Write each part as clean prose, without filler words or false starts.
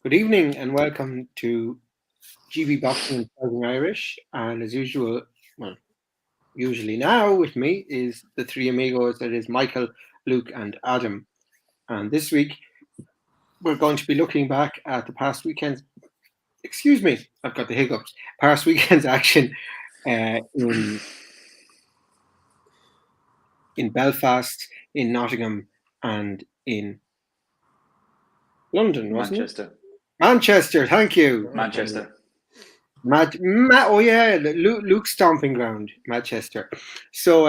Good evening and welcome to GB Boxing and Fighting Irish. And as usual, well, usually now with me is the three amigos that is Michael, Luke, and Adam. And this week we're going to be looking back at the past weekend's. Excuse me, I've got the hiccups. Past weekend's action in Belfast, in Nottingham, and in London, wasn't Manchester. it? Manchester. Thank you. Manchester. Oh yeah, Luke's stomping ground, Manchester. So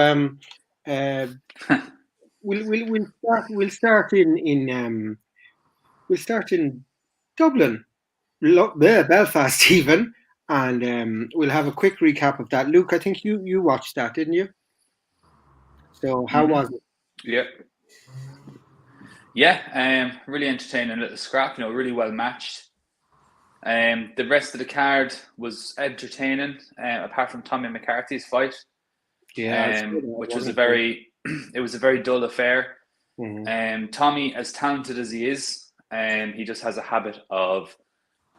we'll start in Dublin, Belfast even, and we'll have a quick recap of that. Luke, I think you watched that, didn't you? So how was it? Yeah, really entertaining little scrap. Really well matched. The rest of the card was entertaining, apart from Tommy McCarthy's fight. Yeah, which was a very dull affair. Mm-hmm. Tommy, as talented as he is, he just has a habit of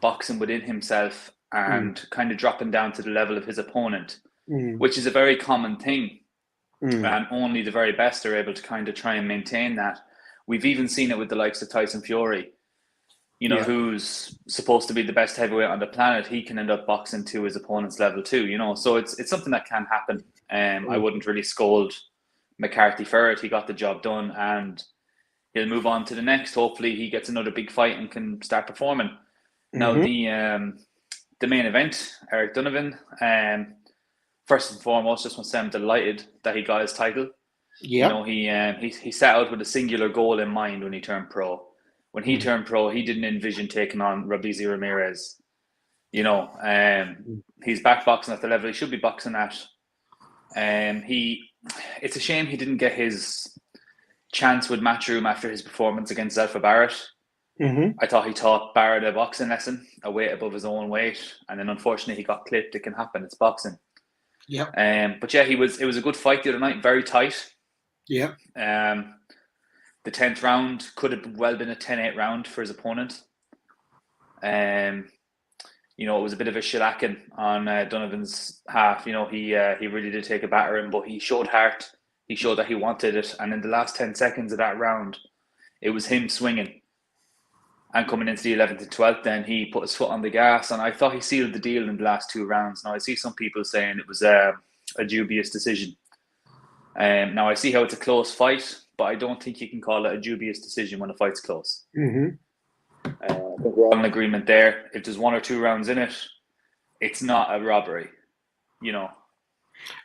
boxing within himself and kind of dropping down to the level of his opponent, which is a very common thing. And only the very best are able to kind of try and maintain that. We've even seen it with the likes of Tyson Fury, who's supposed to be the best heavyweight on the planet. He can end up boxing to his opponent's level too, so it's something that can happen. I wouldn't really scold McCarthy for it. He got the job done and he'll move on to the next. Hopefully he gets another big fight and can start performing. Now the main event, Eric Donovan, first and foremost, just want to say I'm delighted that he got his title. Yeah. He set out with a singular goal in mind when he turned pro. When he turned pro, he didn't envision taking on Robeisy Ramirez. He's back boxing at the level he should be boxing at. It's a shame he didn't get his chance with Matchroom after his performance against Zelfa Barrett. I thought he taught Barrett a boxing lesson, a weight above his own weight, and then unfortunately he got clipped. It can happen. It's boxing. Yeah. But yeah, it was a good fight the other night. Very tight. Yeah. The 10th round could have well been a 10-8 round for his opponent. It was a bit of a shellacking on Donovan's half. He really did take a battering, but he showed heart. He showed that he wanted it. And in the last 10 seconds of that round, it was him swinging. And coming into the 11th and 12th, then he put his foot on the gas. And I thought he sealed the deal in the last two rounds. Now, I see some people saying it was a dubious decision. Now, I see how it's a close fight, but I don't think you can call it a dubious decision when a fight's close. I think we're all in agreement there. If there's one or two rounds in it, it's not a robbery,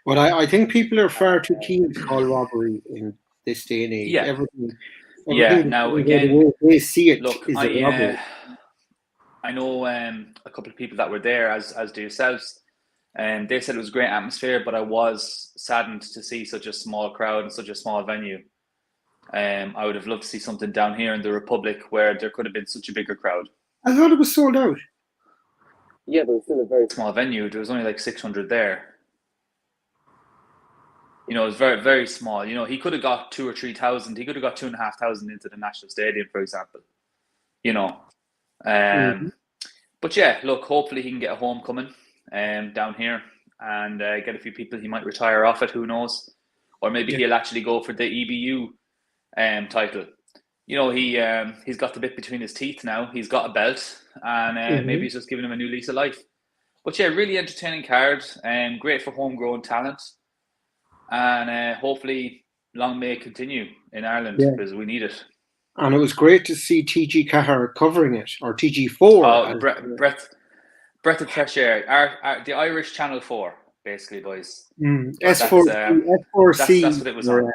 But I think people are far too keen to call robbery in this day and age. Yeah. Everything Now, again, they see it look, is a robbery. I know a couple of people that were there, as do yourselves, and they said it was a great atmosphere, but I was saddened to see such a small crowd and such a small venue. I would have loved to see something down here in the Republic where there could have been such a bigger crowd. I thought it was sold out. Yeah, but it's still a very small venue. There was only like 600 there. It was very, very small. He could have got 2,000 or 3,000. He could have got 2,500 into the National Stadium, for example. But yeah, look, hopefully he can get a homecoming down here and get a few people he might retire off it. Who knows? Or maybe he'll actually go for the EBU title. He's got the bit between his teeth now. He's got a belt, and maybe he's just giving him a new lease of life. But yeah, really entertaining card, and great for homegrown talent. And hopefully long may it continue in Ireland because we need it. And it was great to see TG Cahar covering it, or TG4. Oh, breath of fresh air. The Irish Channel 4, basically, boys. S4C. That's what it was on.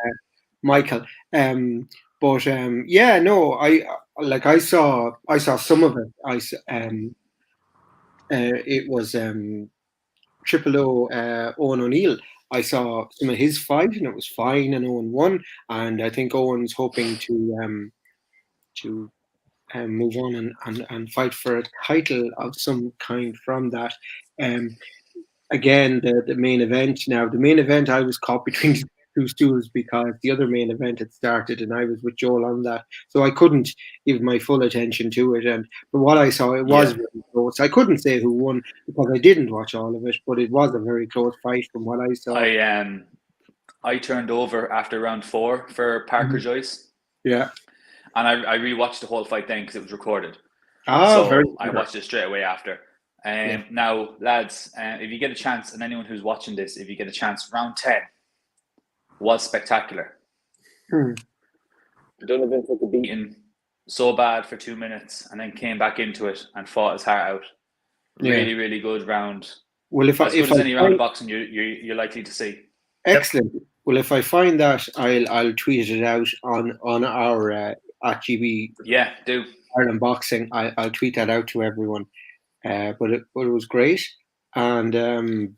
Michael. I saw some of it. It was Triple O Owen O'Neill. I saw some of his fight, and it was fine, and Owen won. And I think Owen's hoping to move on and fight for a title of some kind from that. Again, the main event. Now, the main event, I was caught between two stools because the other main event had started and I was with Joel on that, so I couldn't give my full attention to it. And from what I saw, it was very close. I couldn't say who won because I didn't watch all of it, but it was a very close fight from what I saw. I turned over after round 4 for Parker Joyce. Yeah. And I rewatched the whole fight then because it was recorded. Very So I watched it straight away after. Now, lads, if you get a chance, and anyone who's watching this, if you get a chance, round 10 was spectacular. Donovan took a beating so bad for 2 minutes and then came back into it and fought his heart out. Really, really good round. Well, if as good as any round of boxing you're likely to see. Excellent. Well, if I find that, I'll tweet it out on our at GB. Yeah, do Ireland Boxing. I'll tweet that out to everyone. But it was great. And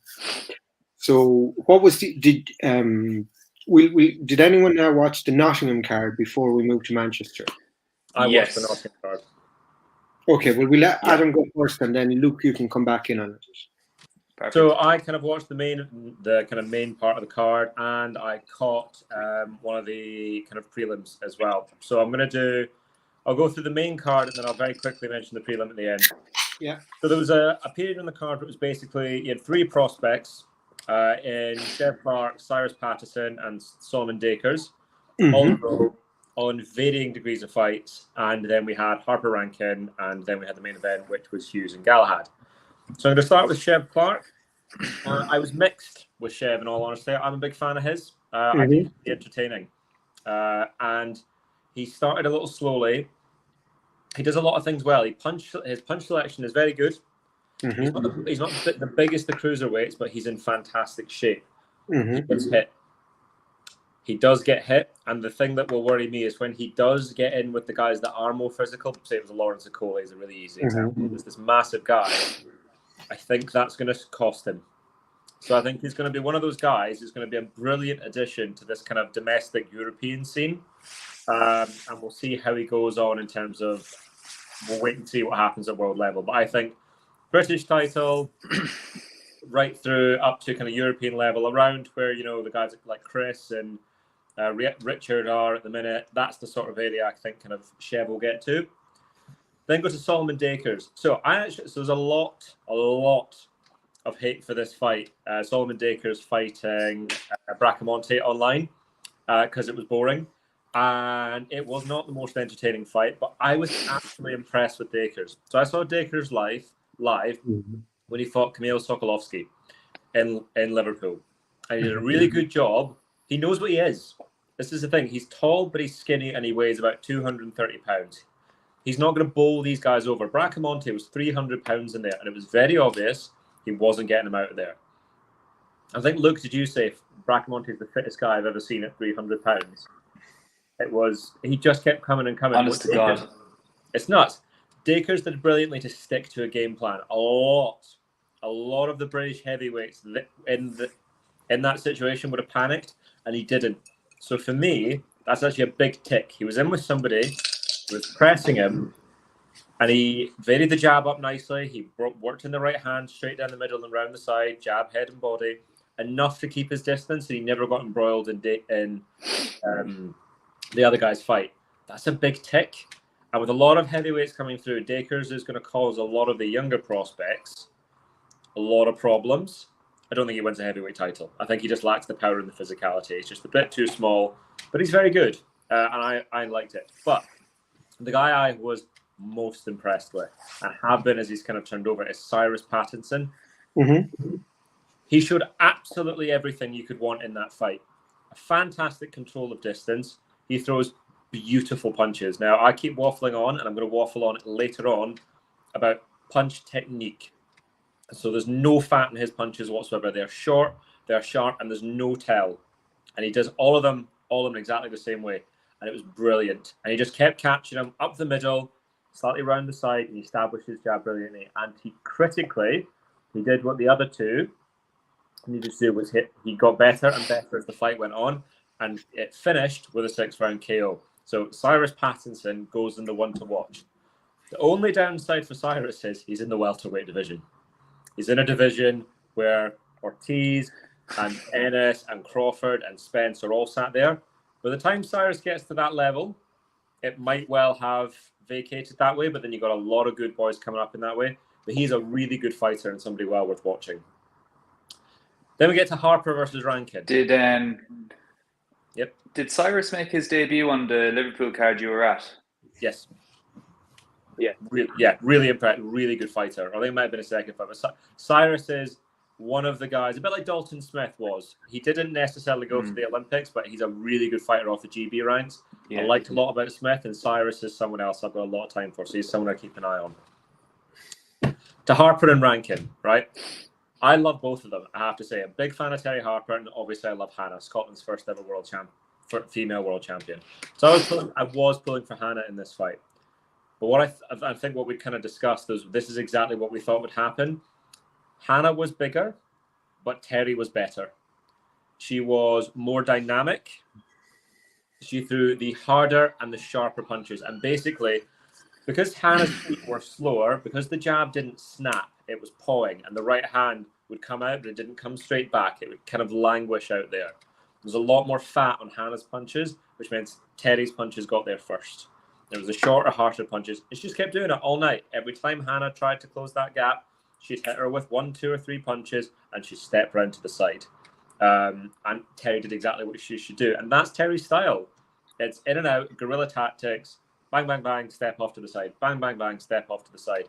so, what was did anyone now watch the Nottingham card before we moved to Manchester? I watched the Nottingham card. Okay, well, we let Adam go first, and then Luke, you can come back in on it. Perfect. So I kind of watched the main part of the card, and I caught one of the kind of prelims as well. So I'll go through the main card, and then I'll very quickly mention the prelim at the end. Yeah. So there was a period on the card where it was basically you had 3 prospects in Chev Clark, Cyrus Patterson, and Solomon Dakers, all on varying degrees of fights. And then we had Harper Rankin, and then we had the main event, which was Hughes and Galahad. So I'm going to start with Chev Clark. I was mixed with Chev, in all honesty. I'm a big fan of his. I think he's entertaining. And he started a little slowly. He does a lot of things well. His punch selection is very good. He's not the biggest of cruiserweights, but he's in fantastic shape. He gets hit. He does get hit, and the thing that will worry me is when he does get in with the guys that are more physical. Say it was Lawrence Okole is a really easy example. There's this massive guy. I think that's going to cost him. So I think he's going to be one of those guys who's going to be a brilliant addition to this kind of domestic European scene. And we'll see how he goes on in terms of, we'll wait and see what happens at world level. But I think British title, right through up to kind of European level, around where, the guys like Chris and Richard are at the minute, that's the sort of area I think kind of Chev will get to. Then go to Solomon Dakers. So there's a lot of hate for this fight. Solomon Dakers fighting Bracamonte online because it was boring. And it was not the most entertaining fight, but I was absolutely impressed with Dakers. So I saw Dakers live when he fought Kamil Sokolovsky in Liverpool. And he did a really good job. He knows what he is. This is the thing. He's tall, but he's skinny, and he weighs about 230 pounds. He's not going to bowl these guys over. Bracamonte was 300 pounds in there, and it was very obvious he wasn't getting him out of there. I think, Luke, did you say Bracamonte is the fittest guy I've ever seen at 300 pounds? He just kept coming and coming. Honest to God. It's nuts. Dakers did brilliantly to stick to a game plan. A lot of the British heavyweights in that situation would have panicked, and he didn't. So for me, that's actually a big tick. He was in with somebody who was pressing him, and he varied the jab up nicely. He worked in the right hand, straight down the middle and round the side, jab, head and body, enough to keep his distance, and he never got embroiled in the other guy's fight. That's a big tick. And with a lot of heavyweights coming through, Dakers is going to cause a lot of the younger prospects a lot of problems. I don't think he wins a heavyweight title. I think he just lacks the power and the physicality. He's just a bit too small, but he's very good. And I liked it. But the guy I was most impressed with, and have been as he's kind of turned over, is Cyrus Pattinson. He showed absolutely everything you could want in that fight. A fantastic control of distance. He throws beautiful punches. Now, I keep waffling on, and I'm going to waffle on later on about punch technique. So there's no fat in his punches whatsoever. They're short, they're sharp, and there's no tell. And he does all of them exactly the same way. And it was brilliant. And he just kept catching them up the middle, slightly round the side, and he established his jab brilliantly. And he did what the other two needed to do, was he got better and better as the fight went on. And it finished with a 6-round KO. So Cyrus Pattinson goes in the one to watch. The only downside for Cyrus is he's in the welterweight division. He's in a division where Ortiz, and Ennis and Crawford and Spence are all sat there. By the time Cyrus gets to that level, it might well have vacated that way, but then you got a lot of good boys coming up in that way. But he's a really good fighter and somebody well worth watching. Then we get to Harper versus Rankin. Did Cyrus make his debut on the Liverpool card you were at? Yes. Really impressed. Really good fighter. I think it might have been a second fight. But Cyrus is one of the guys, a bit like Dalton Smith was. He didn't necessarily go to the Olympics, but he's a really good fighter off the GB ranks. Yeah. I liked a lot about Smith, and Cyrus is someone else I've got a lot of time for, so he's someone I keep an eye on. To Harper and Rankin, right? I love both of them, I have to say. I'm a big fan of Terry Harper, and obviously I love Hannah, Scotland's first ever female world champion. So I was pulling for Hannah in this fight. But what I think what we kind of discussed is this is exactly what we thought would happen. Hannah was bigger, but Terry was better. She was more dynamic. She threw the harder and the sharper punches. And basically, because Hannah's feet were slower, because the jab didn't snap, it was pawing, and the right hand would come out, but it didn't come straight back. It would kind of languish out there. There's a lot more fat on Hannah's punches, which means Terry's punches got there first. There was a shorter, harsher punches. And she just kept doing it all night. Every time Hannah tried to close that gap, she'd hit her with 1, 2, or 3 punches, and she'd step round to the side. And Terry did exactly what she should do. And that's Terry's style. It's in and out, guerrilla tactics, bang, bang, bang, step off to the side, bang, bang, bang, step off to the side.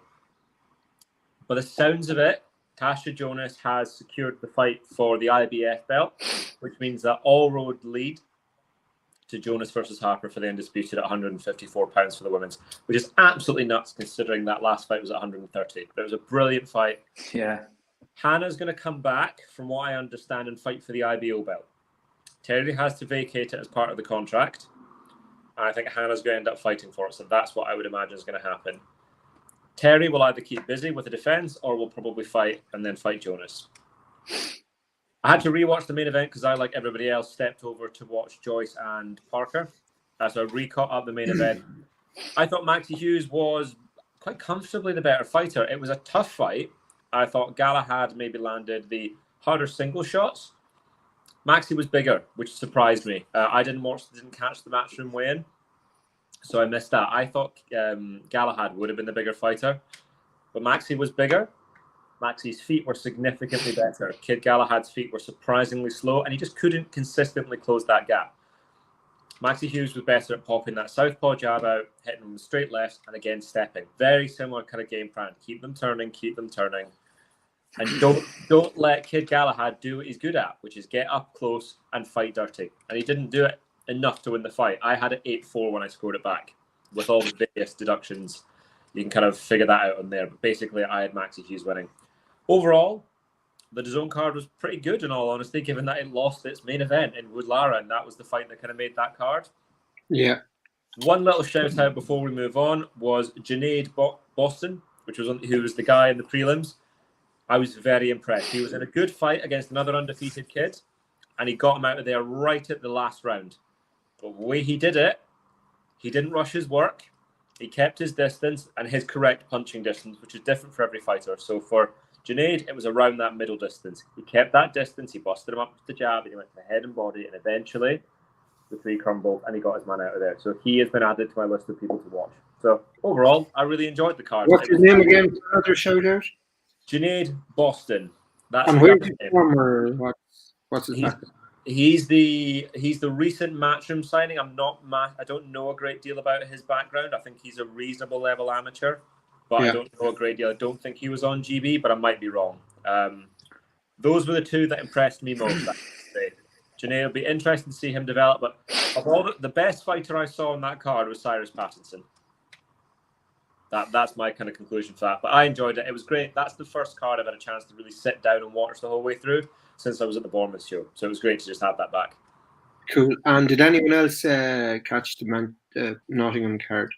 By the sounds of it, Tasha Jonas has secured the fight for the IBF belt, which means that all roads lead to Jonas versus Harper for the undisputed at 154 pounds for the women's, which is absolutely nuts considering that last fight was at 130. But it was a brilliant fight. Yeah. Hannah's going to come back, from what I understand, and fight for the IBO belt. Terry has to vacate it as part of the contract. And I think Hannah's going to end up fighting for it. So that's what I would imagine is going to happen. Terry will either keep busy with the defense or will probably fight and then fight Jonas. I had to rewatch the main event because I, like everybody else, stepped over to watch Joyce and Parker. So I re-caught up the main event. I thought Maxie Hughes was quite comfortably the better fighter. It was a tough fight. I thought Galahad maybe landed the harder single shots. Maxie was bigger, which surprised me. I didn't catch the matchroom weigh-in, so I missed that. I thought Galahad would have been the bigger fighter, but Maxie was bigger. Maxie's feet were significantly better. Kid Galahad's feet were surprisingly slow, and he just couldn't consistently close that gap. Maxie Hughes was better at popping that southpaw jab out, hitting them straight left, and again stepping. Very similar kind of game plan. Keep them turning, and don't let Kid Galahad do what he's good at, which is get up close and fight dirty. And he didn't do it enough to win the fight. I had it 8-4 when I scored it back. With all the various deductions, you can kind of figure that out on there. But basically, I had Maxie Hughes winning. Overall, the DAZN card was pretty good, in all honesty, given that it lost its main event in Woodlara, and that was the fight that kind of made that card. Yeah. One little shout out before we move on was Junaid Boston, who was the guy in the prelims. I was very impressed. He was in a good fight against another undefeated kid, and he got him out of there right at the last round. But the way he did it, he didn't rush his work. He kept his distance and his correct punching distance, which is different for every fighter. So for Junaid, it was around that middle distance. He kept that distance. He busted him up with the jab, and he went to the head and body, and eventually the 3 crumbled, and he got his man out of there. So he has been added to my list of people to watch. So overall, I really enjoyed the card. What's his name again? Another shout out? Junaid Boston. That's and where's he from, or what's his name? He's the recent Matchroom signing. I don't know a great deal about his background. I think he's a reasonable level amateur, but I don't know a great deal. I don't think he was on GB, but I might be wrong. Those were the 2 that impressed me most. Junaid, will be interesting to see him develop. But of all the best fighter I saw on that card was Cyrus Pattinson. That's my kind of conclusion for that. But I enjoyed it. It was great. That's the first card I've had a chance to really sit down and watch the whole way through since I was at the Bournemouth show. So it was great to just have that back. Cool. And did anyone else catch the Nottingham card?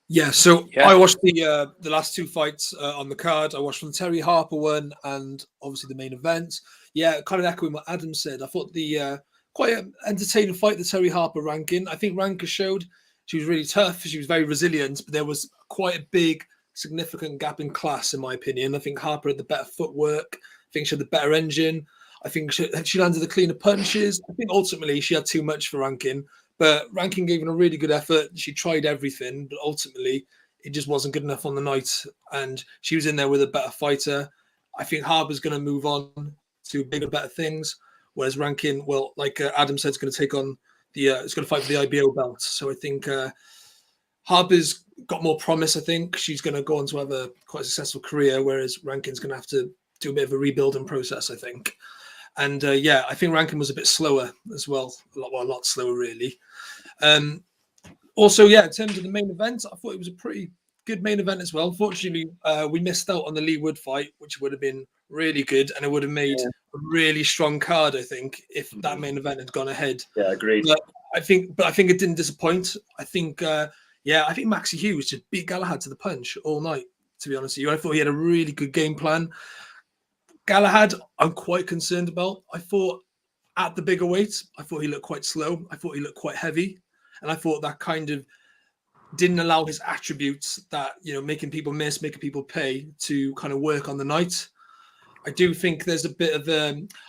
Yeah, so I watched the last 2 fights on the card. I watched from the Terry Harper one and obviously the main event. Yeah, kind of echoing what Adam said. I thought the quite an entertaining fight, the Terry Harper Rankin. I think Rankin showed she was really tough. She was very resilient, but there was quite a big, significant gap in class, in my opinion. I think Harper had the better footwork. I think she had the better engine. I think she landed the cleaner punches. I think ultimately she had too much for Rankin, but Rankin gave her a really good effort. She tried everything, but ultimately it just wasn't good enough on the night. And she was in there with a better fighter. I think Harper's going to move on to bigger, better things, whereas Rankin, well, like Adam said, is going to take on it's going to fight for the IBO belt. So I think Harper's got more promise. I think she's going to go on to have a quite successful career, whereas Rankin's going to have to do a bit of a rebuilding process, I think. And I think Rankin was a bit slower as well, a lot slower really. Also, in terms of the main event, I thought it was a pretty good main event as well. Unfortunately, we missed out on the Lee Wood fight, which would have been really good, and it would have made a really strong card, I think, if that main event had gone ahead. Yeah, agreed. But I think it didn't disappoint. I think Maxie Hughes just beat Galahad to the punch all night, to be honest with you. I thought he had a really good game plan. Galahad, I'm quite concerned about. I thought at the bigger weight, I thought he looked quite slow. I thought he looked quite heavy. And I thought that kind of didn't allow his attributes that, making people miss, making people pay to kind of work on the night. I do think there's a bit of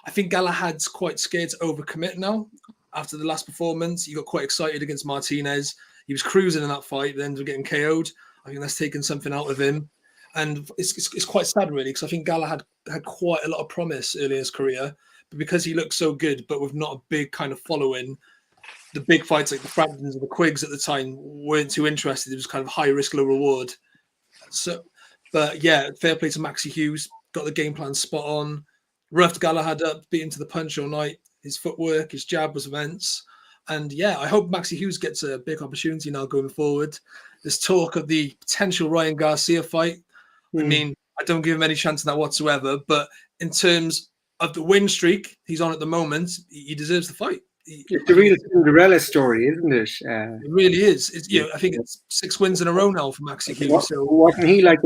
I think Galahad's quite scared to overcommit now after the last performance. He got quite excited against Martinez. He was cruising in that fight, then ended up getting KO'd. I think that's taken something out of him. And it's quite sad, really, because I think Galahad had quite a lot of promise early in his career, but because he looked so good, but with not a big kind of following, the big fights like the Framptons and the Quiggs at the time weren't too interested. It was kind of high risk, low reward. So, but fair play to Maxie Hughes. Got the game plan spot on. Roughed Galahad up, beat him to the punch all night. His footwork, his jab was immense. And I hope Maxie Hughes gets a big opportunity now going forward. There's talk of the potential Ryan Garcia fight. I mean, I don't give him any chance in that whatsoever. But in terms of the win streak he's on at the moment, he deserves the fight. It's a real Cinderella story, isn't it? It really is. I think it's 6 wins in a row now for Maxie Hughes. Wasn't he like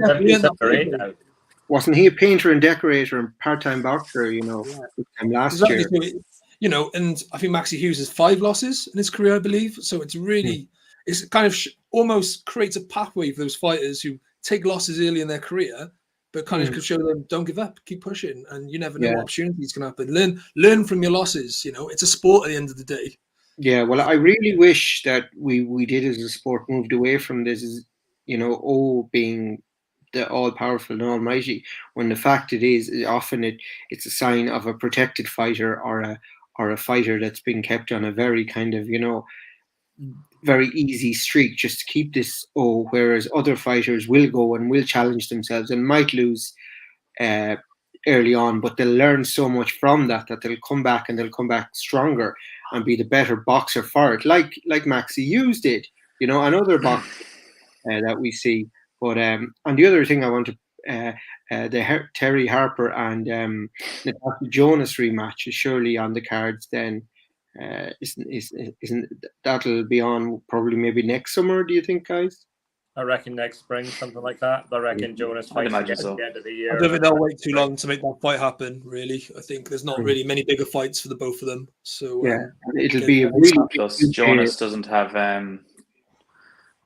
Wasn't he a painter and decorator and part-time boxer? Last year. And I think Maxie Hughes has 5 losses in his career, I believe. So it's really, it's kind of almost creates a pathway for those fighters who take losses early in their career, but kind of could show them don't give up, keep pushing, and you never know what opportunities can happen. Learn from your losses. It's a sport at the end of the day. Yeah, well, I really wish that we did as a sport moved away from this, being the all-powerful and almighty, when the fact it is often it's a sign of a protected fighter or a fighter that's been kept on a very kind of very easy streak just to keep this whereas other fighters will go and will challenge themselves and might lose early on, but they'll learn so much from that they'll come back and they'll come back stronger and be the better boxer for it, like Maxie Hughes did, and other boxers that we see. But and the other thing I want to the Terry Harper and Natasha Jonas rematch is surely on the cards then. Isn't that'll be on probably maybe next summer, do you think, guys? I reckon next spring, something like that. I reckon Jonas fights at the end of the year. I don't think they'll wait too long to make that fight happen, really. I think there's not really many bigger fights for the both of them. So it'll be a really plus Jonas doesn't have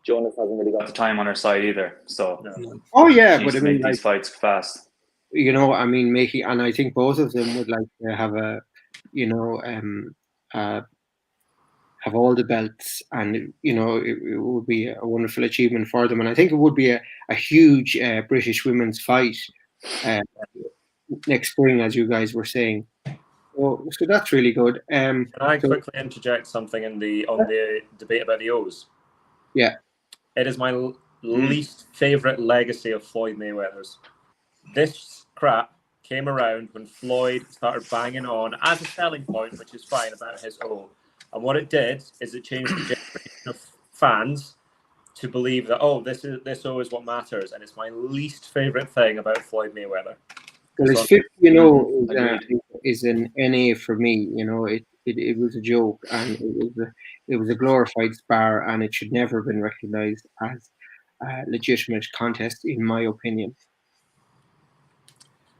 Jonas hasn't really got the time on her side either. So but I mean, these fights fast. Making, and I think both of them would like to have have all the belts, and it would be a wonderful achievement for them. And I think it would be a huge British women's fight next spring, as you guys were saying. So that's really good. Can I quickly interject something on the debate about the O's? Yeah. It is my least favourite legacy of Floyd Mayweather's. This crap came around when Floyd started banging on as a selling point, which is fine, about his O. And what it did is it changed the generation of fans to believe that, this O is what matters. And it's my least favourite thing about Floyd Mayweather. Well, his 50, is an NA for me. It was a joke, and it was a glorified spar, and it should never have been recognised as a legitimate contest, in my opinion.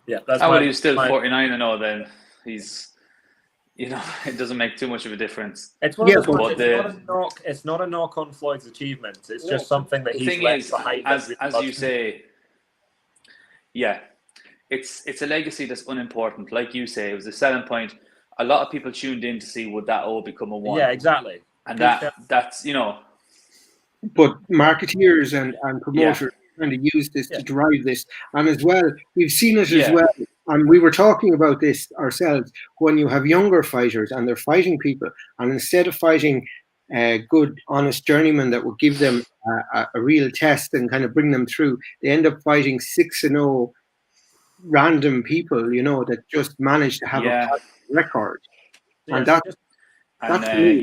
Yeah, that's he was still 49-0. Then he's, it doesn't make too much of a difference. It's one of those it's not a knock on Floyd's achievements. It's just something that he's left behind. As you say, it's a legacy that's unimportant. Like you say, it was a selling point. A lot of people tuned in to see would that all become a one. Yeah, exactly. And that's, you know. But marketeers and promoters kind of use this to drive this. And as well, we've seen it as well. And we were talking about this ourselves. When you have younger fighters and they're fighting people, and instead of fighting good, honest journeymen that would give them a real test and kind of bring them through, they end up fighting 6-0 random people, you know, that just manage to have a record. And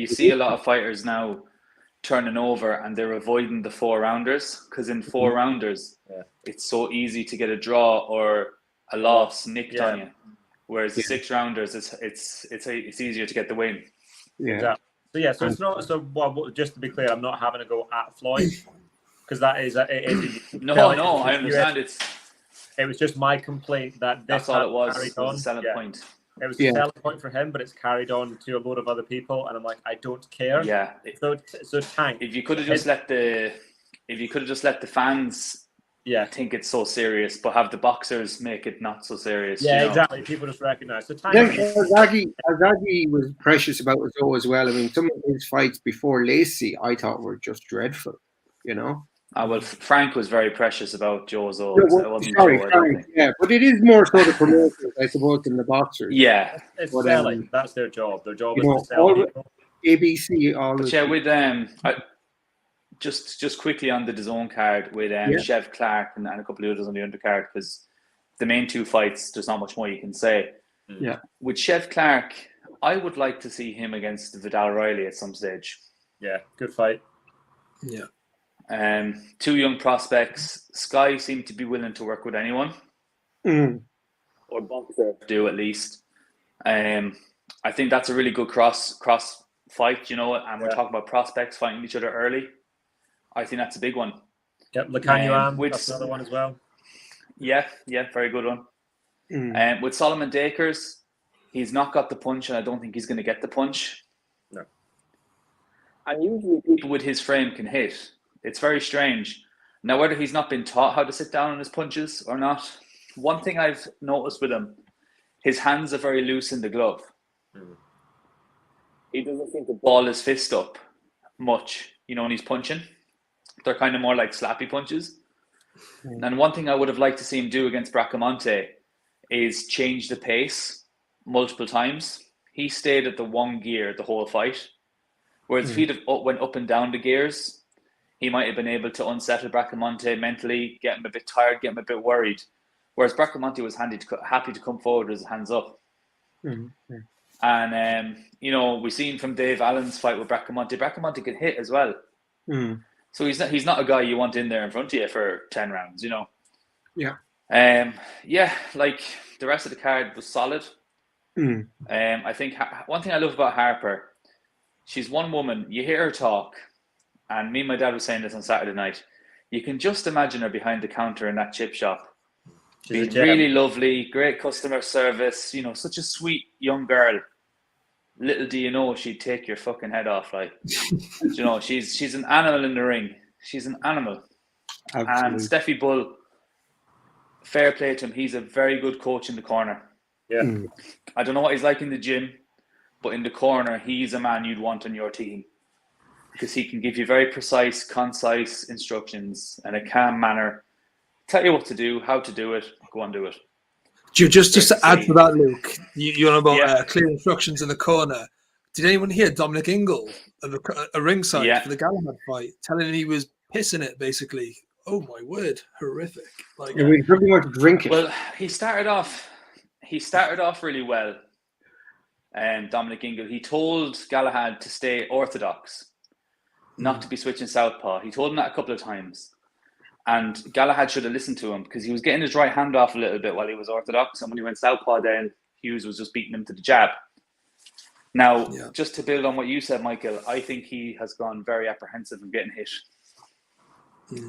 you see a lot of fighters now turning over and they're avoiding the 4-rounders, because in 4-rounders it's so easy to get a draw or a loss nicked on you, whereas the 6-rounders it's easier to get the win. Exactly. So it's not just to be clear, I'm not having to go at Floyd, because that is no, I understand. It was just my complaint that that's all it was. It was a selling point. It was a selling point for him, but it's carried on to a load of other people, and I'm like, I don't care. Yeah. So Tank. If you could have just let the fans think it's so serious, but have the boxers make it not so serious. Yeah, exactly. People just recognize. So Tank. Azagi was precious about Joe as well. I mean, some of his fights before Lacey, I thought were just dreadful. You know. Well, Frank was very precious about Joe's. Frank, but it is more so the promoters, I suppose, than the boxers. Yeah, it's selling. That's their job. Their job is to sell people. ABC always. But with just quickly on the DAZN card with Chev Clark and a couple of others on the undercard, because the main 2 fights, there's not much more you can say. Yeah. With Chev Clark, I would like to see him against Vidal Riley at some stage. Yeah, good fight. Yeah. 2 young prospects. Sky seemed to be willing to work with anyone, or boxer do at least. I think that's a really good cross fight, you know. And we're talking about prospects fighting each other early. I think that's a big one. Yep, Lacanyuan, that's another one as well. Yeah, very good one. With Solomon Dakers, he's not got the punch, and I don't think he's going to get the punch. No. And usually people with his frame can hit. It's very strange. Now, whether he's not been taught how to sit down on his punches or not, one thing I've noticed with him, his hands are very loose in the glove. He doesn't seem to ball his fist up much, you know, when he's punching. They're kind of more like slappy punches. And one thing I would have liked to see him do against Bracamonte is change the pace multiple times. He stayed at the 1 gear the whole fight, whereas if he'd have went up and down the gears, he might have been able to unsettle Bracamonte mentally, get him a bit tired, get him a bit worried. Whereas Bracamonte was happy to come forward with his hands up. And, you know, we've seen from Dave Allen's fight with Bracamonte, Bracamonte can hit as well. So he's not a guy you want in there in front of you for 10 rounds, you know. Yeah. Like the rest of the card was solid. I think one thing I love about Harper, she's one woman, you hear her talk, and me and my dad was saying this on Saturday night, you can just imagine her behind the counter in that chip shop. Being really lovely, great customer service, you know, such a sweet young girl. Little do you know, she'd take your fucking head off, like. You know, she's an animal in the ring. She's an animal. Absolutely. And Steffi Bull, fair play to him. He's a very good coach in the corner. Yeah. I don't know what he's like in the gym, but in the corner, he's a man you'd want on your team, because he can give you very precise, concise instructions in a calm manner. Tell you what to do, how to do it, go on, do it. Just to add to that, Luke, you're on about clear instructions in the corner. Did anyone hear Dominic Ingle of a ringside for the Galahad fight, telling him he was pissing it, basically? Oh my word, horrific! Like, we pretty much drink it. Well, he started off really well. Dominic Ingle, he told Galahad to stay orthodox, not to be switching southpaw. He told him that a couple of times. And Galahad should have listened to him, because he was getting his right hand off a little bit while he was orthodox. And when he went southpaw, then Hughes was just beating him to the jab. Now, just to build on what you said, Michael, I think he has gone very apprehensive of getting hit.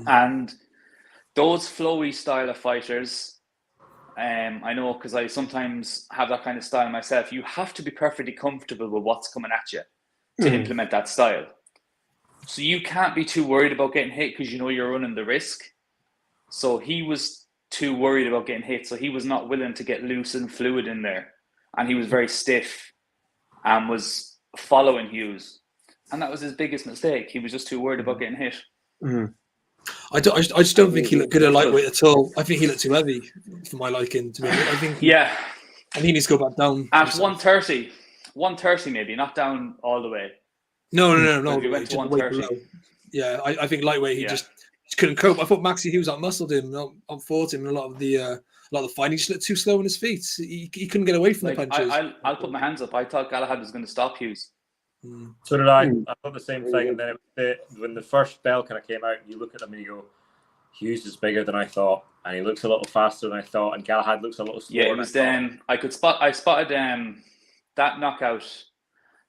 And those flowy style of fighters, I know, because I sometimes have that kind of style myself, you have to be perfectly comfortable with what's coming at you to implement that style. So you can't be too worried about getting hit, because you know you're running the risk. So he was too worried about getting hit, so he was not willing to get loose and fluid in there, and he was very stiff and was following Hughes, and that was his biggest mistake. He was just too worried about getting hit. I just don't think he looked good at lightweight at all. I think he looked too heavy for my liking. To be honest, I think he needs to go back down at 130 maybe, not down all the way. No. He went to 130. Yeah, I think lightweight he just couldn't cope. I thought Maxi Hughes outmuscled him, outfought him in a lot of the fighting. He just looked too slow on his feet. He couldn't get away from the punches. I'll put my hands up. I thought Galahad was going to stop Hughes. So did I. I thought the same thing. And then when the first bell kind of came out, you look at him and you go, Hughes is bigger than I thought, and he looks a little faster than I thought, and Galahad looks a little slower. Yeah, it was I spotted that knockout.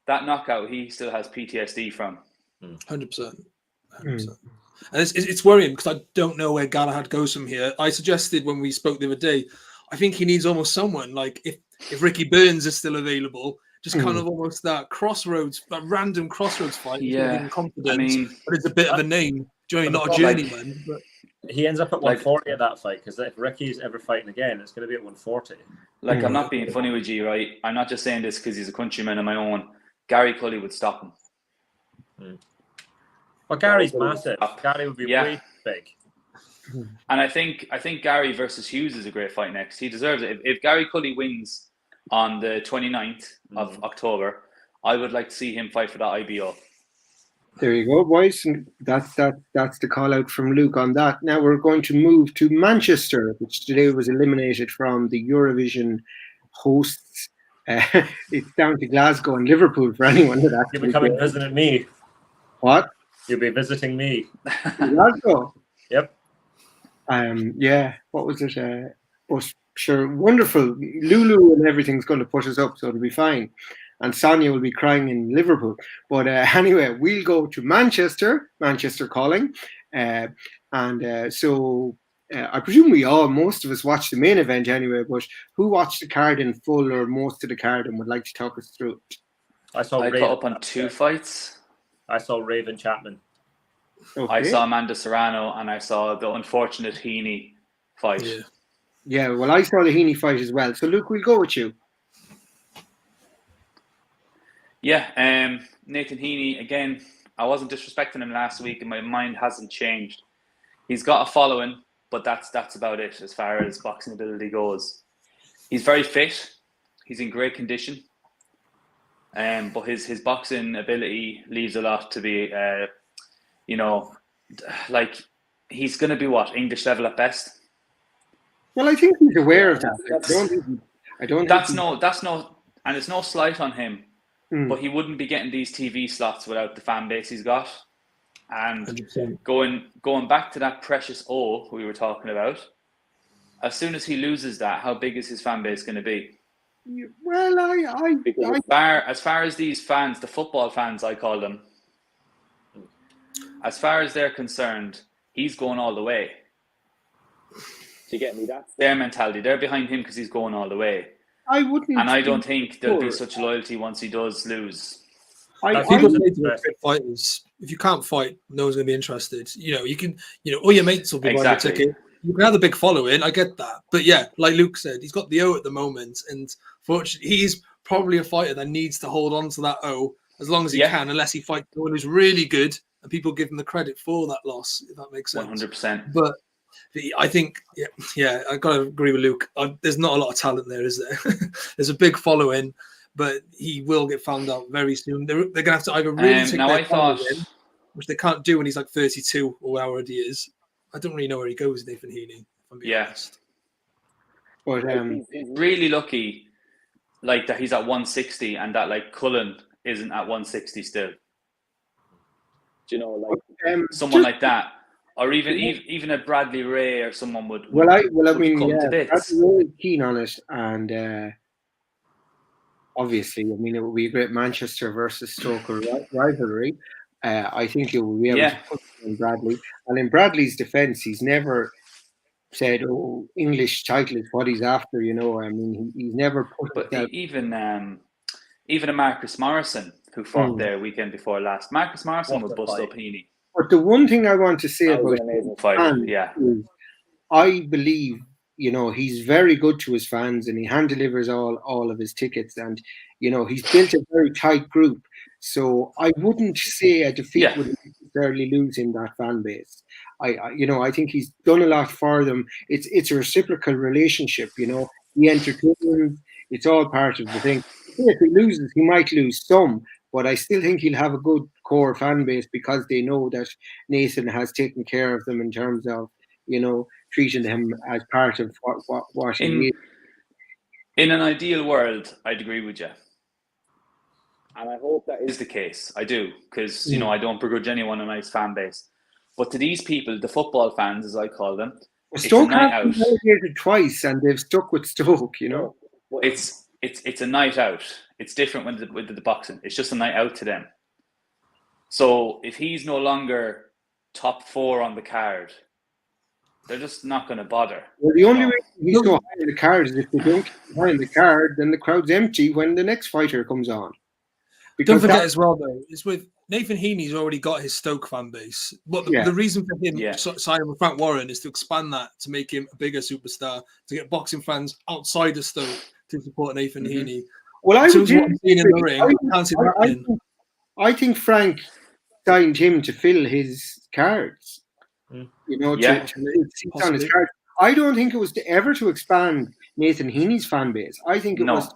That knockout, he still has PTSD from. 100%. And it's worrying because I don't know where Galahad goes from here. I suggested when we spoke the other day, I think he needs almost someone like if Ricky Burns is still available, just kind of almost that random crossroads fight. Yeah, confidence, but it's a bit of a name. Not a journeyman, but he ends up at 140 at that fight, because if Ricky's ever fighting again, it's going to be at 140. Like, I'm not being funny with you, right? I'm not just saying this because he's a countryman of my own. Gary Cully would stop him. Well, Gary's massive. Gary would be way big. And I think Gary versus Hughes is a great fight next. He deserves it. If Gary Cully wins on the 29th of October, I would like to see him fight for that IBO. There you go, boys. And that's the call out from Luke on that. Now we're going to move to Manchester, which today was eliminated from the Eurovision hosts. It's down to Glasgow and Liverpool for anyone that actually. You'll be coming visiting me. What? You'll be visiting me. Glasgow. Yep. What was it? Sure, wonderful. Lulu and everything's going to put us up, so it'll be fine. And Sonia will be crying in Liverpool. But anyway, we'll go to Manchester calling. So I presume most of us watched the main event anyway, but who watched the card in full or most of the card and would like to talk us through it? I caught up on 2 fights. I saw Raven Chapman. Okay. I saw Amanda Serrano, and I saw the unfortunate Heaney fight. Yeah, well, I saw the Heaney fight as well. So, Luke, we'll go with you. Yeah, Nathan Heaney, again, I wasn't disrespecting him last week, and my mind hasn't changed. He's got a following, but that's about it as far as boxing ability goes. He's very fit. He's in great condition. But his boxing ability leaves a lot to be, like, he's going to be English level at best. Well, I think he's aware of that. And it's no slight on him. But he wouldn't be getting these TV slots without the fan base he's got. And 100%. Going back to that precious O we were talking about, as soon as he loses that, how big is his fan base going to be? Well, as far as these fans, the football fans, I call them, as far as they're concerned, he's going all the way. Do you get me? That's their mentality. They're behind him because he's going all the way. I wouldn't, and I don't think there'll be such loyalty once he does lose. Fighters. If you can't fight, no one's going to be interested. You can. All your mates will be buying a ticket. You can have a big following. I get that, but yeah, like Luke said, he's got the O at the moment, and fortunately, he's probably a fighter that needs to hold on to that O as long as he can, unless he fights someone who's really good and people give him the credit for that loss. If that makes sense. 100%. But I think, I got to agree with Luke. There's not a lot of talent there, is there? There's a big following, but he will get found out very soon. They're going to have to either really take their time with him, which they can't do when he's like 32 or however he is. I don't really know where he goes, Nathan Heaney, if I'm being honest. But he's really lucky, like, that he's at 160 and that, like, Cullen isn't at 160 still. Do you know, like, someone like that? Or even a Bradley Ray or someone would Bradley Ray is keen on it, and obviously, it would be a great Manchester versus Stoker rivalry. I think it will be able to put in Bradley. And in Bradley's defence, he's never said, English title is what he's after, he's never put it. But even a Marcus Morrison, who fought there weekend before last, Marcus Morrison would bust up Heaney. But the one thing I want to say about is I believe he's very good to his fans, and he hand delivers all of his tickets, and he's built a very tight group. So I wouldn't say a defeat would necessarily lose him that fan base. I think he's done a lot for them. It's a reciprocal relationship. He entertains. It's all part of the thing. If he loses, he might lose some, but I still think he'll have a good core fan base because they know that Nathan has taken care of them in terms of treating him as part of what he is. In an ideal world, I'd agree with you. And I hope that is the case. I do, because, I don't begrudge anyone a nice fan base. But to these people, the football fans, as I call them, Stoke have been relegated twice, and they've stuck with Stoke, It's a night out. It's different with the boxing. It's just a night out to them. So if he's no longer top 4 on the card, they're just not going to bother. Well, the only way he's so high on the card is if they don't get behind the card, then the crowd's empty when the next fighter comes on. Don't forget as well, though, it's with Nathan Heaney's already got his Stoke fan base. But the reason for him signing with Frank Warren is to expand that, to make him a bigger superstar, to get boxing fans outside of Stoke to support Nathan Heaney. Well, I think Frank signed him to fill his cards. To seats on his cards. I don't think it was ever to expand Nathan Heaney's fan base. I think it was to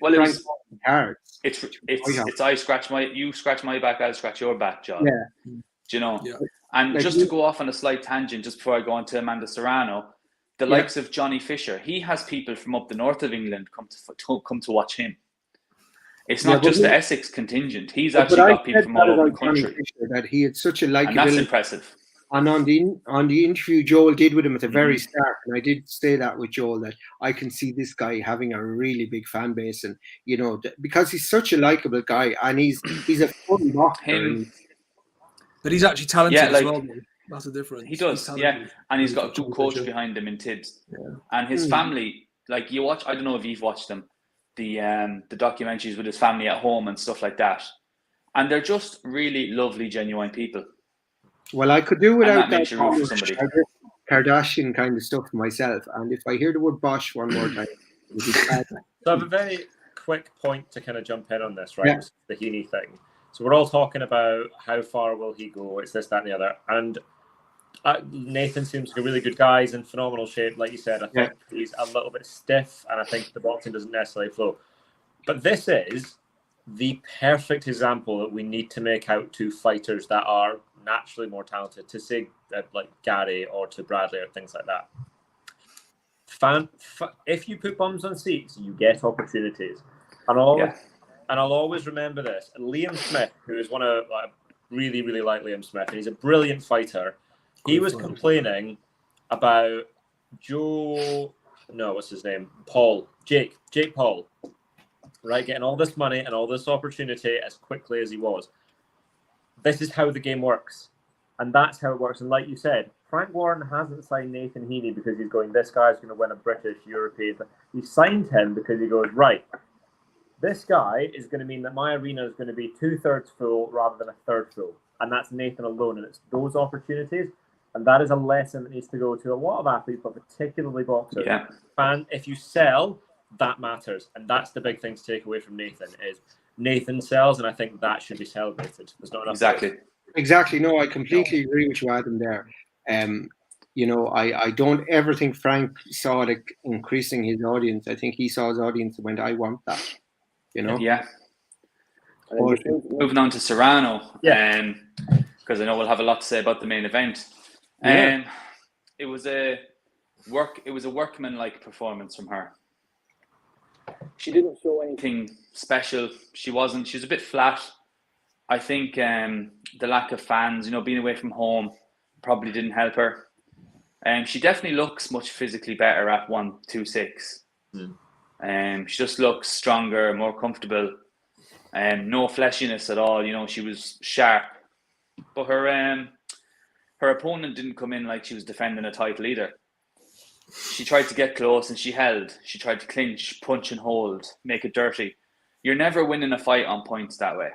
fill Frank's cards. It's you scratch my back, I'll scratch your back, John. Yeah. Do you know? Yeah. And just to go off on a slight tangent, just before I go on to Amanda Serrano, the likes of Johnny Fisher, he has people from up the north of England come to watch him. It's not just the Essex contingent. He's actually got people from all over the country. Fisher, that he had such a likability. And that's impressive. And on the interview Joel did with him at the very start, and I did say that with Joel, that I can see this guy having a really big fan base, and because he's such a likable guy, and he's a fun boxer. But he's actually talented as well. That's the difference. He does, and he's got a good coach behind him in Tibbs, and his family. Like you watch, I don't know if you've watched them, the documentaries with his family at home and stuff like that, and they're just really lovely, genuine people. Well, I could do without that Kardashian kind of stuff myself. And if I hear the word Bosch one more time, it would be bad. So I have a very quick point to kind of jump in on this, right? Yeah. The Heaney thing. So we're all talking about how far will he go? It's this, that, and the other. And Nathan seems like a really good guy. He's in phenomenal shape. Like you said, I think he's a little bit stiff, and I think the boxing doesn't necessarily flow. But this is the perfect example that we need to make out to fighters that are naturally more talented, to say like Gary or to Bradley or things like that. If you put bums on seats, you get opportunities. And I'll always remember this. Liam Smith, who is I really, really like Liam Smith, and he's a brilliant fighter. He was complaining about Jake Paul, right, getting all this money and all this opportunity as quickly as he was. This is how the game works. And that's how it works. And like you said, Frank Warren hasn't signed Nathan Heaney because he's going, this guy's going to win a British, European. He signed him because he goes, right, this guy is going to mean that my arena is going to be 2/3 full rather than 1/3 full. And that's Nathan alone. And it's those opportunities. And that is a lesson that needs to go to a lot of athletes, but particularly boxers. Yeah. And if you sell, that matters. And that's the big thing to take away from Nathan is Nathan sells, and I think that should be celebrated. There's not enough. Exactly. No, I completely agree with you, Adam, there. I don't ever think Frank saw it increasing his audience. I think he saw his audience and went, I want that. Yeah. Moving on to Serrano, because I know we'll have a lot to say about the main event. It was a workman-like performance from her. She didn't show anything special. She was a bit flat. I think the lack of fans, being away from home, probably didn't help her. She definitely looks much physically better at 126. She just looks stronger, more comfortable, no fleshiness at all. She was sharp, but her opponent didn't come in like she was defending a title either. She tried to get close and she held. She tried to clinch, punch and hold, make it dirty. You're never winning a fight on points that way.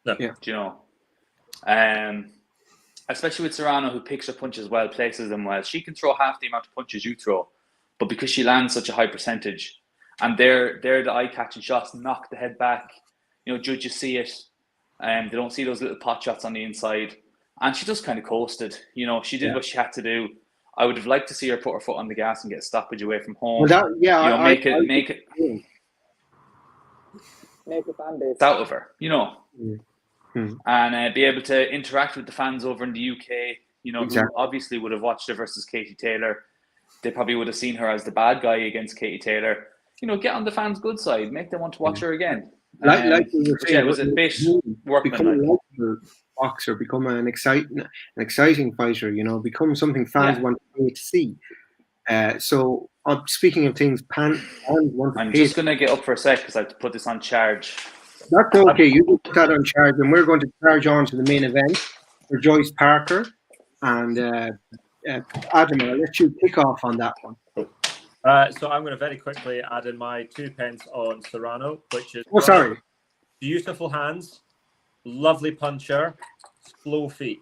No. Yeah. Do you know? Especially with Serrano, who picks her punches well, places them well. She can throw half the amount of punches you throw, but because she lands such a high percentage, and they're the eye-catching shots, knock the head back, judges see it, and they don't see those little pot shots on the inside, and she just kind of coasted. She did what she had to do. I would have liked to see her put her foot on the gas and get a stoppage away from home. Well, make it fan base out of her, and be able to interact with the fans over in the UK, who obviously would have watched her versus Katie Taylor. They probably would have seen her as the bad guy against Katie Taylor. Get on the fans' good side, make them want to watch her again. Like you were saying, it was a bit workmanlike. Become a likable boxer, become an exciting fighter. Become something fans want to see. So, speaking of things, fans want to. I'm just going to get up for a sec because I have to put this on charge. That's okay. You put that on charge, and we're going to charge on to the main event for Joyce Parker and Adam. I'll let you kick off on that one. So I'm going to very quickly add in my 2 pence on Serrano, which is beautiful hands, lovely puncher, slow feet.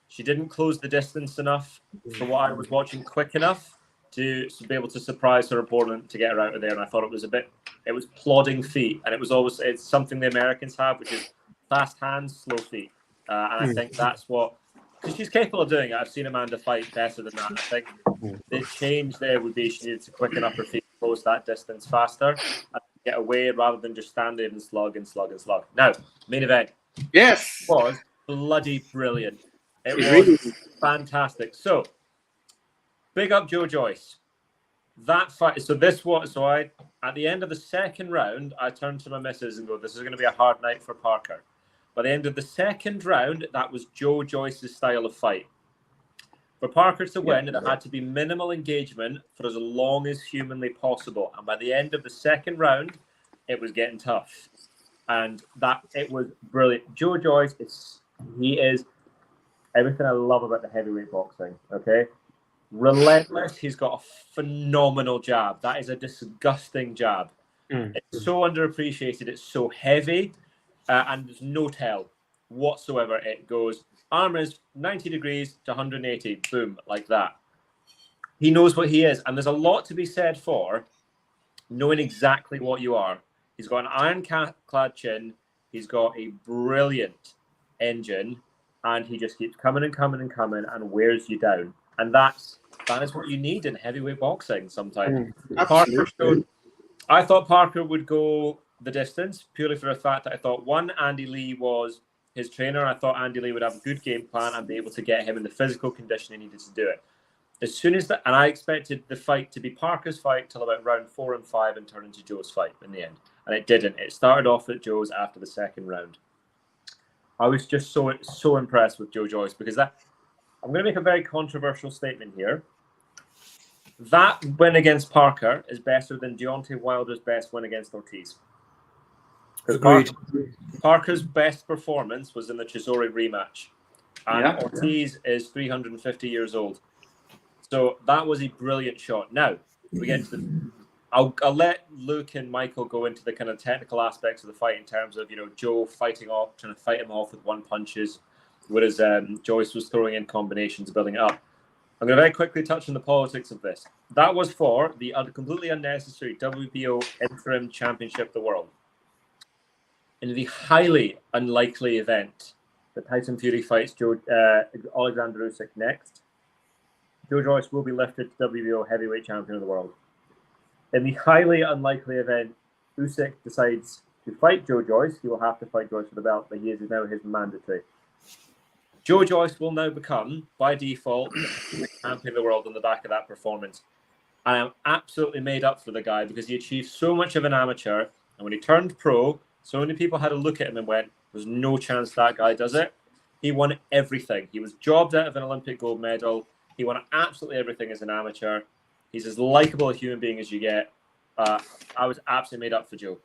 She didn't close the distance enough for what I was watching quick enough to be able to surprise her opponent to get her out of there. And I thought it was plodding feet, and it's something the Americans have, which is fast hands, slow feet. And I think that's because she's capable of doing it. I've seen Amanda fight better than that. I think the change there would be she needed to quicken up her feet, close that distance faster, and get away rather than just stand there and slug and slug and slug. Now, main event. Yes. It was bloody brilliant. It was fantastic. So, big up Joe Joyce. That fight. So at the end of the second round, I turned to my missus and go, "This is going to be a hard night for Parker." By the end of the second round, that was Joe Joyce's style of fight. For Parker to win, it had to be minimal engagement for as long as humanly possible. And by the end of the second round, it was getting tough. And it was brilliant. Joe Joyce he is everything I love about the heavyweight boxing. Okay, relentless. He's got a phenomenal jab. That is a disgusting jab. It's so underappreciated. It's so heavy. And there's no tell whatsoever. It goes, arm is 90 degrees to 180, boom, like that. He knows what he is. And there's a lot to be said for knowing exactly what you are. He's got an ironclad chin. He's got a brilliant engine. And he just keeps coming and coming and coming and wears you down. And that is what you need in heavyweight boxing sometimes. I thought Parker would go the distance purely for the fact that I thought Andy Lee was his trainer. I thought Andy Lee would have a good game plan and be able to get him in the physical condition he needed to do it. As soon as and I expected the fight to be Parker's fight till about round 4 and 5 and turn into Joe's fight in the end, and it didn't. It started off at Joe's after the second round. I was just so impressed with Joe Joyce because I'm going to make a very controversial statement here. That win against Parker is better than Deontay Wilder's best win against Ortiz. Parker's best performance was in the Chisori rematch. And Ortiz is 350 years old. So that was a brilliant shot. Now, we get to I'll let Luke and Michael go into the kind of technical aspects of the fight in terms of, Joe trying to fight him off with one punches, whereas Joyce was throwing in combinations, building it up. I'm going to very quickly touch on the politics of this. That was for the completely unnecessary WBO Interim Championship of the World. In the highly unlikely event that Tyson Fury fights Alexander Usyk next, Joe Joyce will be lifted to WBO Heavyweight Champion of the World. In the highly unlikely event Usyk decides to fight Joe Joyce, he will have to fight Joyce for the belt, but he is now his mandatory. Joe Joyce will now become, by default, champion of the world on the back of that performance. I am absolutely made up for the guy because he achieved so much of an amateur, and when he turned pro, so many people had a look at him and went, there's no chance that guy does it. He won everything. He was jobbed out of an Olympic gold medal. He won absolutely everything as an amateur. He's as likable a human being as you get. I was absolutely made up for Joe.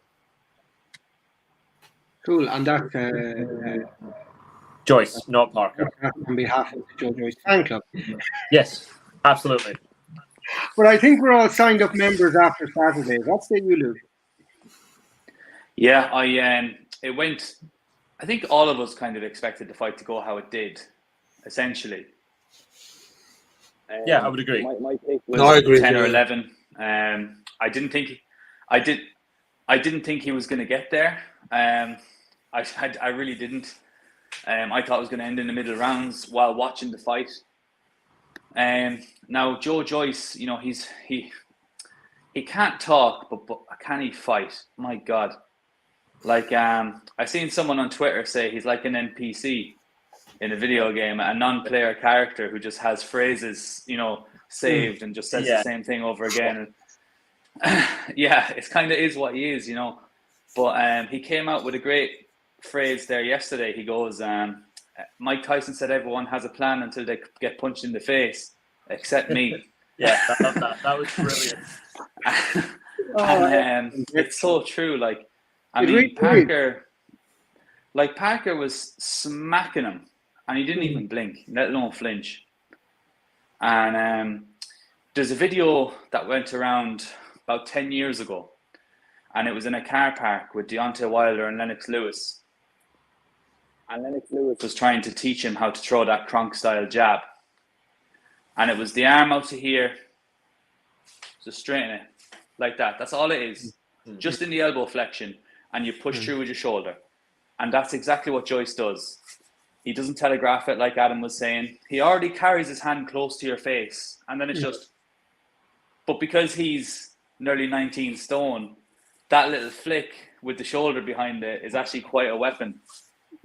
Cool. And that Joyce, not Parker. On behalf of the Joe Joyce fan club. Yes, absolutely. But I think we're all signed up members after Saturday. What say you, Luke? Yeah, it went. I think all of us kind of expected the fight to go how it did, essentially. Yeah, I would agree. My take was No, I agree 10 too, or yeah. 11. I didn't think he was going to get there. I really didn't. I thought it was going to end in the middle rounds while watching the fight. Now Joe Joyce, you know, he can't talk, but can he fight? My God. Like, I seen someone on Twitter say he's like an NPC in a video game, a non-player character who just has phrases, you know, saved and just says the same thing over again. Yeah, it kind of is what he is, you know. But he came out with a great phrase there yesterday. He goes, Mike Tyson said everyone has a plan until they get punched in the face, except me. Yeah, that was brilliant. And it's so true. Like, I mean, really Parker was smacking him, and he didn't even blink, let alone flinch. And there's a video that went around about 10 years ago, and it was in a car park with Deontay Wilder and Lennox Lewis. And Lennox Lewis was trying to teach him how to throw that Kronk-style jab. And it was the arm out to here, just straighten it, like that. That's all it is, just in the elbow flexion, and you push through with your shoulder. And that's exactly what Joyce does. He doesn't telegraph it like Adam was saying. He already carries his hand close to your face, and then it's just... But because he's nearly 19 stone, that little flick with the shoulder behind it is actually quite a weapon.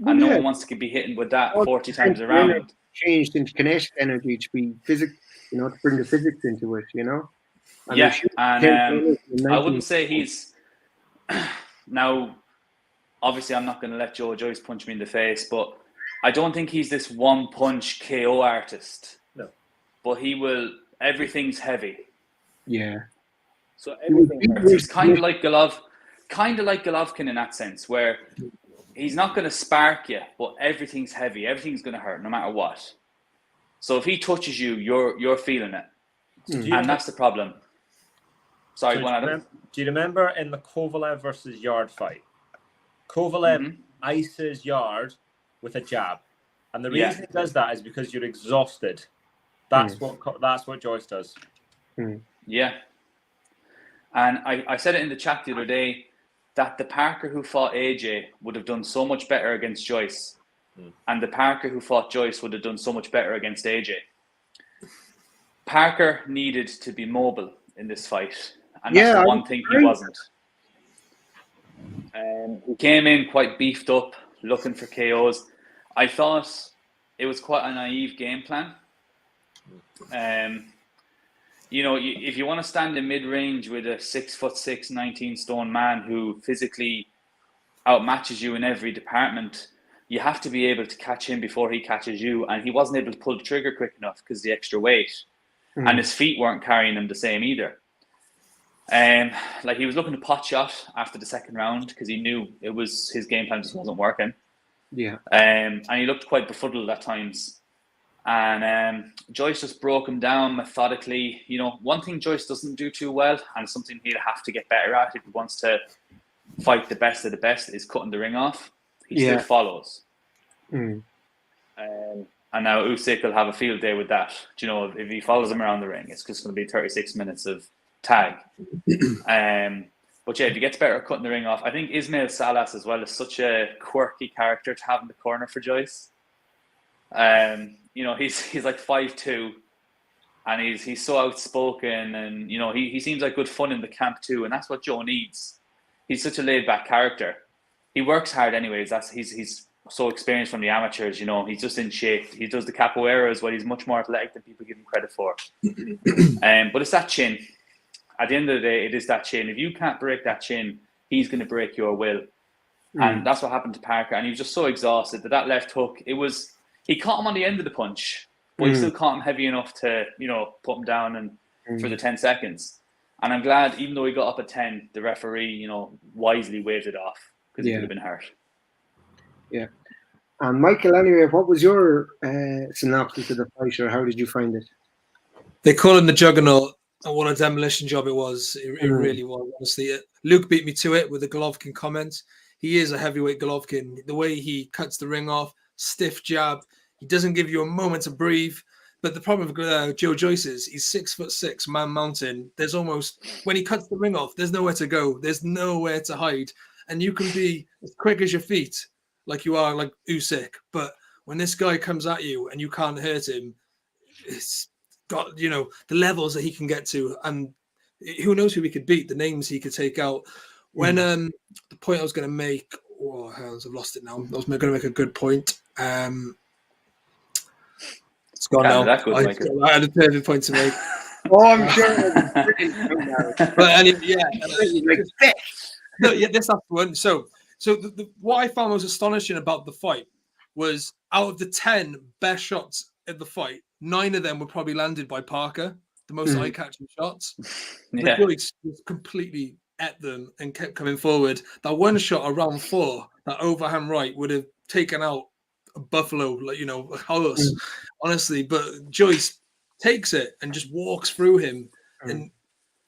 And no one wants to be hitting with that 40 times around. Changed into kinetic energy to be physics, you know, to bring the physics into it, you know? And yeah, and I wouldn't say he's... Now, obviously, I'm not going to let Joe Joyce punch me in the face, but I don't think he's this one-punch KO artist. No. But he will... Everything's heavy. Yeah. So everything hurts. He's kind of like Golovkin in that sense, where he's not going to spark you, but everything's heavy. Everything's going to hurt no matter what. So if he touches you, you're feeling it. And that's the problem. Sorry, do you remember in the Kovalev versus Yard fight? Kovalev ices Yard with a jab. And the reason he does that is because you're exhausted. That's what Joyce does. Yeah. And I said it in the chat the other day that the Parker who fought AJ would have done so much better against Joyce. And the Parker who fought Joyce would have done so much better against AJ. Parker needed to be mobile in this fight. And that's the one thing he wasn't. He came in quite beefed up, looking for KOs. I thought it was quite a naive game plan. You know, if you want to stand in mid-range with a 6'6", 19 stone man who physically outmatches you in every department, you have to be able to catch him before he catches you. And he wasn't able to pull the trigger quick enough because of the extra weight. And his feet weren't carrying him the same either. Like, he was looking to pot shot after the second round because he knew it was his game plan just wasn't working. Yeah. And he looked quite befuddled at times. And Joyce just broke him down methodically. You know, one thing Joyce doesn't do too well, and something he'll have to get better at if he wants to fight the best of the best, is cutting the ring off. He still follows. And now Usyk will have a field day with that. Do you know, if he follows him around the ring, it's just going to be 36 minutes of tag. But yeah, if he gets better at cutting the ring off, I think Ismail Salas as well is such a quirky character to have in the corner for Joyce. You know, he's like 5'2", and he's so outspoken, and you know, he seems like good fun in the camp too, and that's what Joe needs. He's such a laid back character. He works hard anyways. He's so experienced from the amateurs, you know, he's just in shape. He does the capoeira as well. He's much more athletic than people give him credit for. But it's that chin. At the end of the day, it is that chin. If you can't break that chin, he's going to break your will. And that's what happened to Parker. And he was just so exhausted that left hook, he caught him on the end of the punch, but he still caught him heavy enough to, you know, put him down and for the 10 seconds. And I'm glad, even though he got up at 10, the referee, you know, wisely waved it off because he could have been hurt. Yeah. And Michael, anyway, what was your synopsis of the fight, or how did you find it? They call him the Juggernaut, and what a demolition job it was. It really was, honestly. Luke beat me to it with the Golovkin comment. He is a heavyweight Golovkin. The way he cuts the ring off, stiff jab. He doesn't give you a moment to breathe. But the problem with Joe Joyce is he's 6'6", man mountain. There's almost, when he cuts the ring off, there's nowhere to go. There's nowhere to hide. And you can be as quick as your feet, like you are, like Usyk. But when this guy comes at you and you can't hurt him, it's got, you know, the levels that he can get to. And who knows who he could beat, the names he could take out. When the point I was going to make, oh, I've lost it now. I was going to make a good point. It's gone now. I had a perfect point to make. Oh, I'm sure. But anyway, this last one. So what I found most astonishing about the fight was out of the 10 best shots in the fight, 9 of them were probably landed by Parker, the most eye-catching shots. Yeah. Joyce was completely at them and kept coming forward. That one shot around 4, that overhand right, would have taken out a buffalo, like, you know, a horse, honestly. But Joyce takes it and just walks through him, and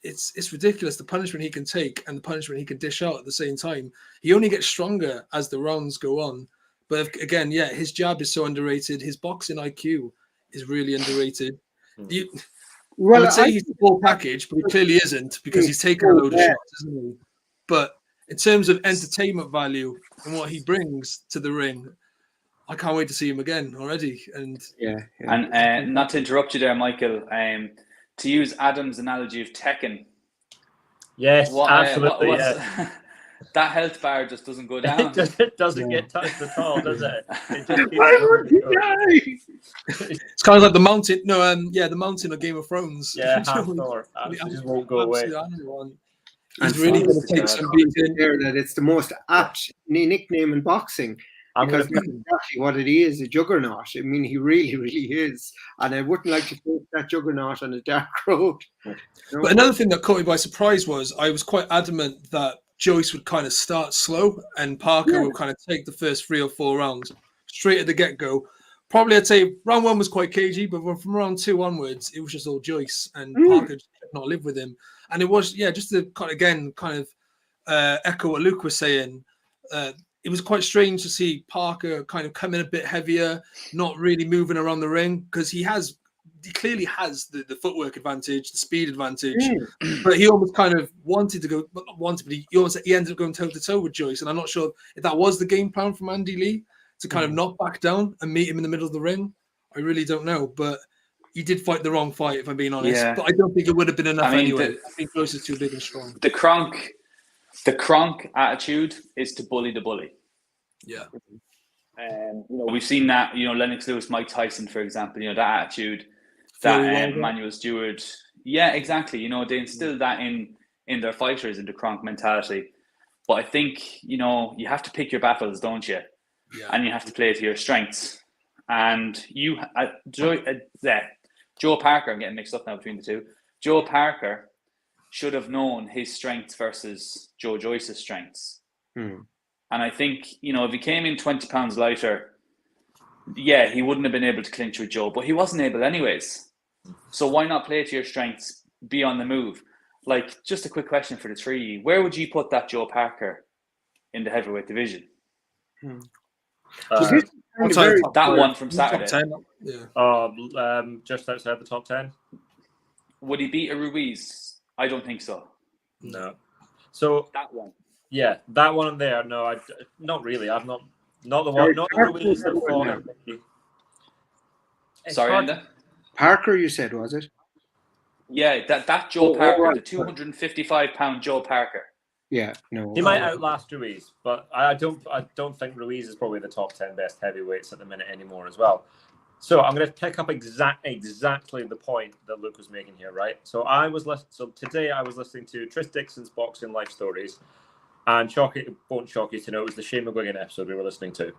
it's ridiculous the punishment he can take and the punishment he can dish out at the same time. He only gets stronger as the rounds go on. But again, his jab is so underrated. His boxing IQ is really underrated. I would say he's the full package, but he clearly isn't, because he's taken a load of shots, isn't he? But in terms of entertainment value and what he brings to the ring, I can't wait to see him again already. And and not to interrupt you there, Michael, to use Adam's analogy of Tekken. Yes, absolutely. That health bar just doesn't go down. It doesn't get touched at all, does it? It's kind of like the mountain. No, the mountain of Game of Thrones. Yeah, Hathor. Just won't go away. He's really going to take some beating. That it's the most apt nickname in boxing. Because that's exactly what it is, a juggernaut. I mean, he really, really is. And I wouldn't like to face that juggernaut on a dark road. But another thing that caught me by surprise was I was quite adamant that Joyce would kind of start slow and Parker would kind of take the first 3 or 4 rounds straight at the get-go. Probably I'd say round 1 was quite cagey, but from round 2 onwards, it was just all Joyce, and Parker just could not live with him. And it was, just to kind of echo what Luke was saying, it was quite strange to see Parker kind of come in a bit heavier, not really moving around the ring, because he clearly has the footwork advantage, the speed advantage, but he almost kind of wanted to go, not wanted, but he ended up going toe to toe with Joyce, and I'm not sure if that was the game plan from Andy Lee, to kind of not back down and meet him in the middle of the ring. I really don't know, but he did fight the wrong fight, if I'm being honest. Yeah. But I don't think it would have been enough anyway. I think Joyce is too big and strong. The Kronk attitude is to bully the bully. Yeah. We've seen that, Lennox Lewis, Mike Tyson, for example, that attitude, that Manuel Stewart. Yeah, exactly. They instilled that in their fighters, in the Kronk mentality. But I think, you have to pick your battles, don't you? Yeah. And you have to play to your strengths. And Joe Parker, I'm getting mixed up now between the two. Joe Parker should have known his strengths versus Joe Joyce's strengths. And I think, if he came in 20 pounds lighter, he wouldn't have been able to clinch with Joe, but he wasn't able anyways. So why not play to your strengths, be on the move? Like, just a quick question for the three. Where would you put that Joe Parker in the heavyweight division? That one from Saturday. Top 10, just outside the top 10. Would he beat a Ruiz? I don't think so. No. So that one. Yeah, that one there. No, not really. I've not the one. Not the Ruiz that fought. Sorry, Enda? Parker, you said, was it? Yeah, that Joe Parker, the 255-pound Joe Parker. Yeah, no. He might outlast Ruiz, but I don't think Ruiz is probably the top 10 best heavyweights at the minute anymore as well. So I'm going to pick up exactly the point that Luke was making here, right? So today I was listening to Tris Dixon's Boxing Life Stories, and it won't shock you to know it was the Shane McGuigan episode we were listening to.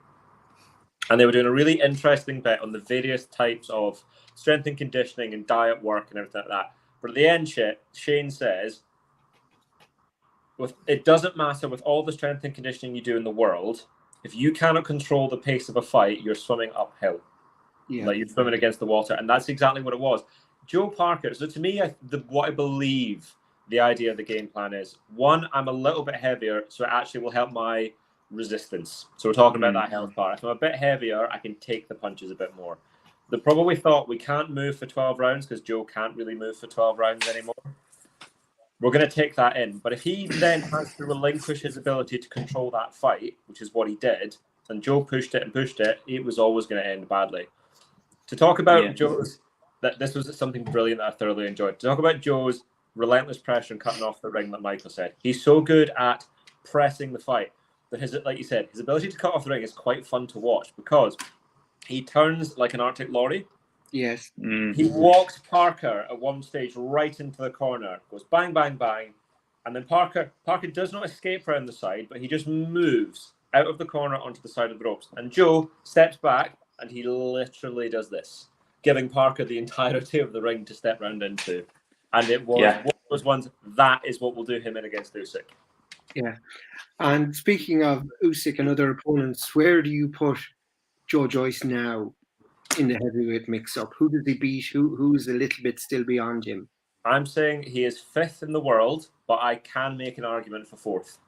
And they were doing a really interesting bit on the various types of strength and conditioning and diet work and everything like that. But at the end, Shane says, it doesn't matter with all the strength and conditioning you do in the world, if you cannot control the pace of a fight, you're swimming uphill. Yeah. Like you're swimming against the water. And that's exactly what it was. Joe Parker, so to me, what I believe the idea of the game plan is, one, I'm a little bit heavier, so it actually will help my resistance. So we're talking about that health part. If I'm a bit heavier, I can take the punches a bit more. They probably thought we can't move for 12 rounds because Joe can't really move for 12 rounds anymore. We're going to take that in. But if he then has to relinquish his ability to control that fight, which is what he did, and Joe pushed it, it was always going to end badly. To talk about Joe's, that this was something brilliant that I thoroughly enjoyed. To talk about Joe's relentless pressure and cutting off the ring, like Michael said, he's so good at pressing the fight that like you said, his ability to cut off the ring is quite fun to watch because he turns like an Arctic lorry. Yes. He walks Parker at one stage right into the corner, goes bang, bang, bang, and then Parker does not escape around the side, but he just moves out of the corner onto the side of the ropes. And Joe steps back, and he literally does this, giving Parker the entirety of the ring to step round into. And it was one of those ones, that is what will do him in against Usyk. Yeah. And speaking of Usyk and other opponents, where do you put Joe Joyce now in the heavyweight mix-up? Who does he beat? Who's a little bit still beyond him? I'm saying he is 5th in the world, but I can make an argument for 4th.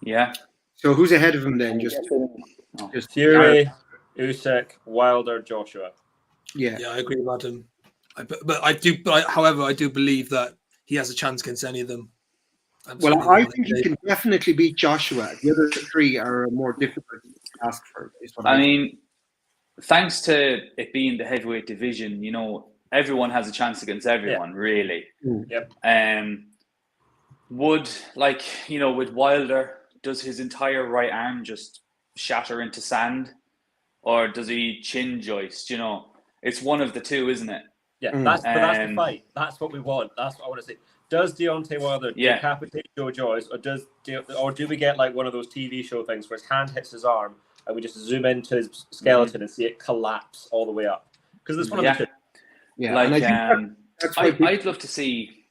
Yeah. So who's ahead of him then? Just Fury, Usyk, Wilder, Joshua. Yeah, I agree with Adam. However, I do believe that he has a chance against any of them. Absolutely. Well, I think he can definitely beat Joshua. The other three are more difficult to ask for. I mean, thanks to it being the heavyweight division, everyone has a chance against everyone, really. Yep. With Wilder, does his entire right arm just shatter into sand? Or does he chin Joyce? It's one of the two, isn't it? Yeah, that's the fight. That's what we want. That's what I want to see. Does Deontay Wilder decapitate Joe Joyce, or do we get like one of those TV show things where his hand hits his arm and we just zoom into his skeleton and see it collapse all the way up? Because there's one of the two. Yeah, I'd love to see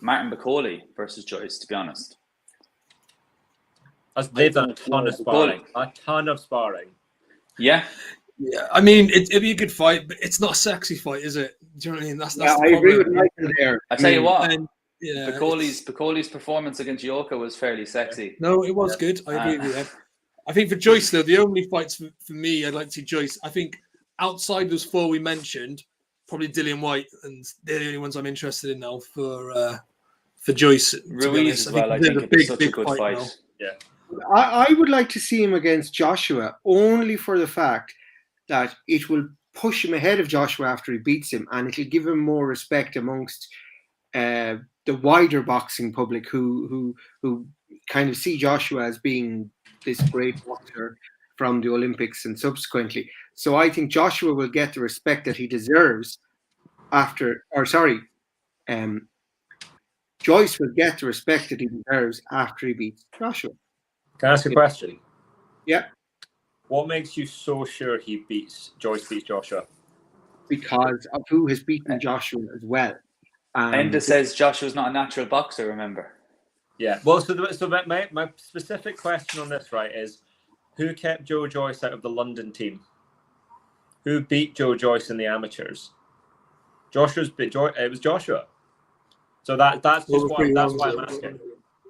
Martin Bacoli versus Joyce, to be honest. They've done a ton of sparring. Yeah. Yeah, I mean, it'd be a good fight, but it's not a sexy fight, is it? Do you know what I mean? That's I agree with Michael there. I tell you what, Bacoli's performance against Yoka was fairly sexy. No, it was good. I agree with you. I think for Joyce, though, the only fights for me, I'd like to see Joyce. I think outside those 4 we mentioned, probably Dillian White, and they're the only ones I'm interested in now for Joyce. Ruiz as well. I think it'd be such a good fight. Now. Yeah. I would like to see him against Joshua only for the fact that it will push him ahead of Joshua after he beats him, and it'll give him more respect amongst the wider boxing public who kind of see Joshua as being this great boxer from the Olympics and subsequently. So I think Joshua will get the respect that he deserves Joyce will get the respect that he deserves after he beats Joshua. Can I ask a question? Yeah. What makes you so sure Joyce beats Joshua? Because of who has beaten Joshua as well. Enda says Joshua's not a natural boxer, remember? Yeah. Well, so my specific question on this, right, is who kept Joe Joyce out of the London team? Who beat Joe Joyce in the amateurs? It was Joshua. So that's why I'm asking.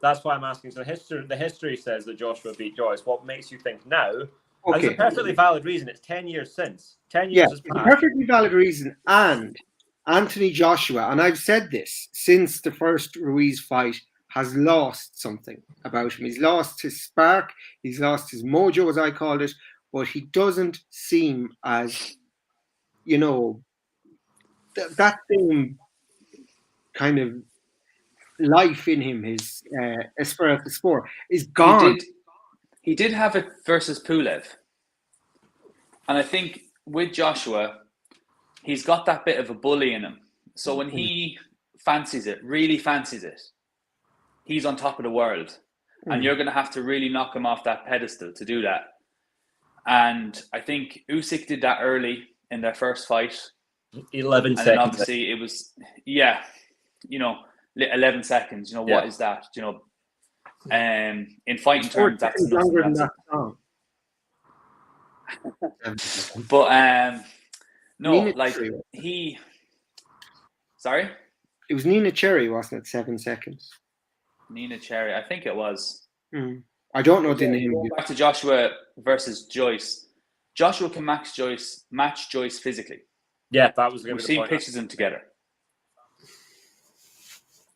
That's why I'm asking. So the history says that Joshua beat Joyce. What makes you think now? Okay. It's a perfectly valid reason. It's 10 years since. 10 years has passed. It's a perfectly valid reason. And Anthony Joshua, and I've said this since the first Ruiz fight, has lost something about him. He's lost his spark. He's lost his mojo, as I called it. But he doesn't seem as, that same kind of life in him, his esprit de sport, is gone. He did have it versus Pulev. And I think with Joshua, he's got that bit of a bully in him. So when he really fancies it, he's on top of the world. And you're going to have to really knock him off that pedestal to do that. And I think Usyk did that early in their first fight. 11 seconds. And obviously it was, 11 seconds. What is that? In fighting terms, that's longer than that song. But no, sorry? It was Nina Cherry, wasn't it? 7 seconds. Nina Cherry, I think it was. I don't know the name. Back to Joshua versus Joyce. Joshua can match Joyce physically. Yeah, that was going We've to be the seen point. pictures of them together.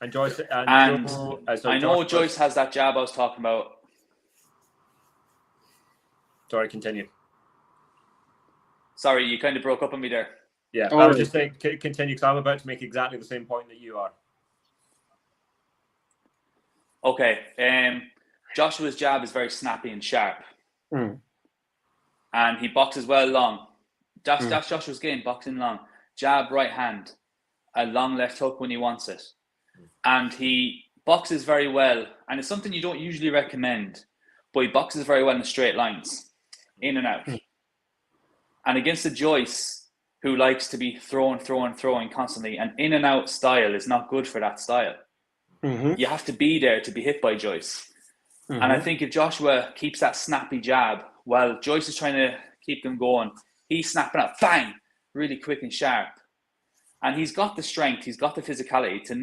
And Joyce And Joe, I know Joyce has that jab I was talking about. Sorry, continue. Sorry, you kind of broke up on me there. Yeah, I was just saying, continue, because I'm about to make exactly the same point that you are. Okay. Joshua's jab is very snappy and sharp. And he boxes well long. That's Joshua's game, boxing long. Jab, right hand. A long left hook when he wants it. And he boxes very well. And it's something you don't usually recommend. But he boxes very well in straight lines. In and out. And against a Joyce who likes to be throwing constantly, an in and out style is not good for that style. You have to be there to be hit by Joyce. And I think if Joshua keeps that snappy jab while Joyce is trying to keep them going, he's snapping up, bang, really quick and sharp. And he's got the strength, he's got the physicality to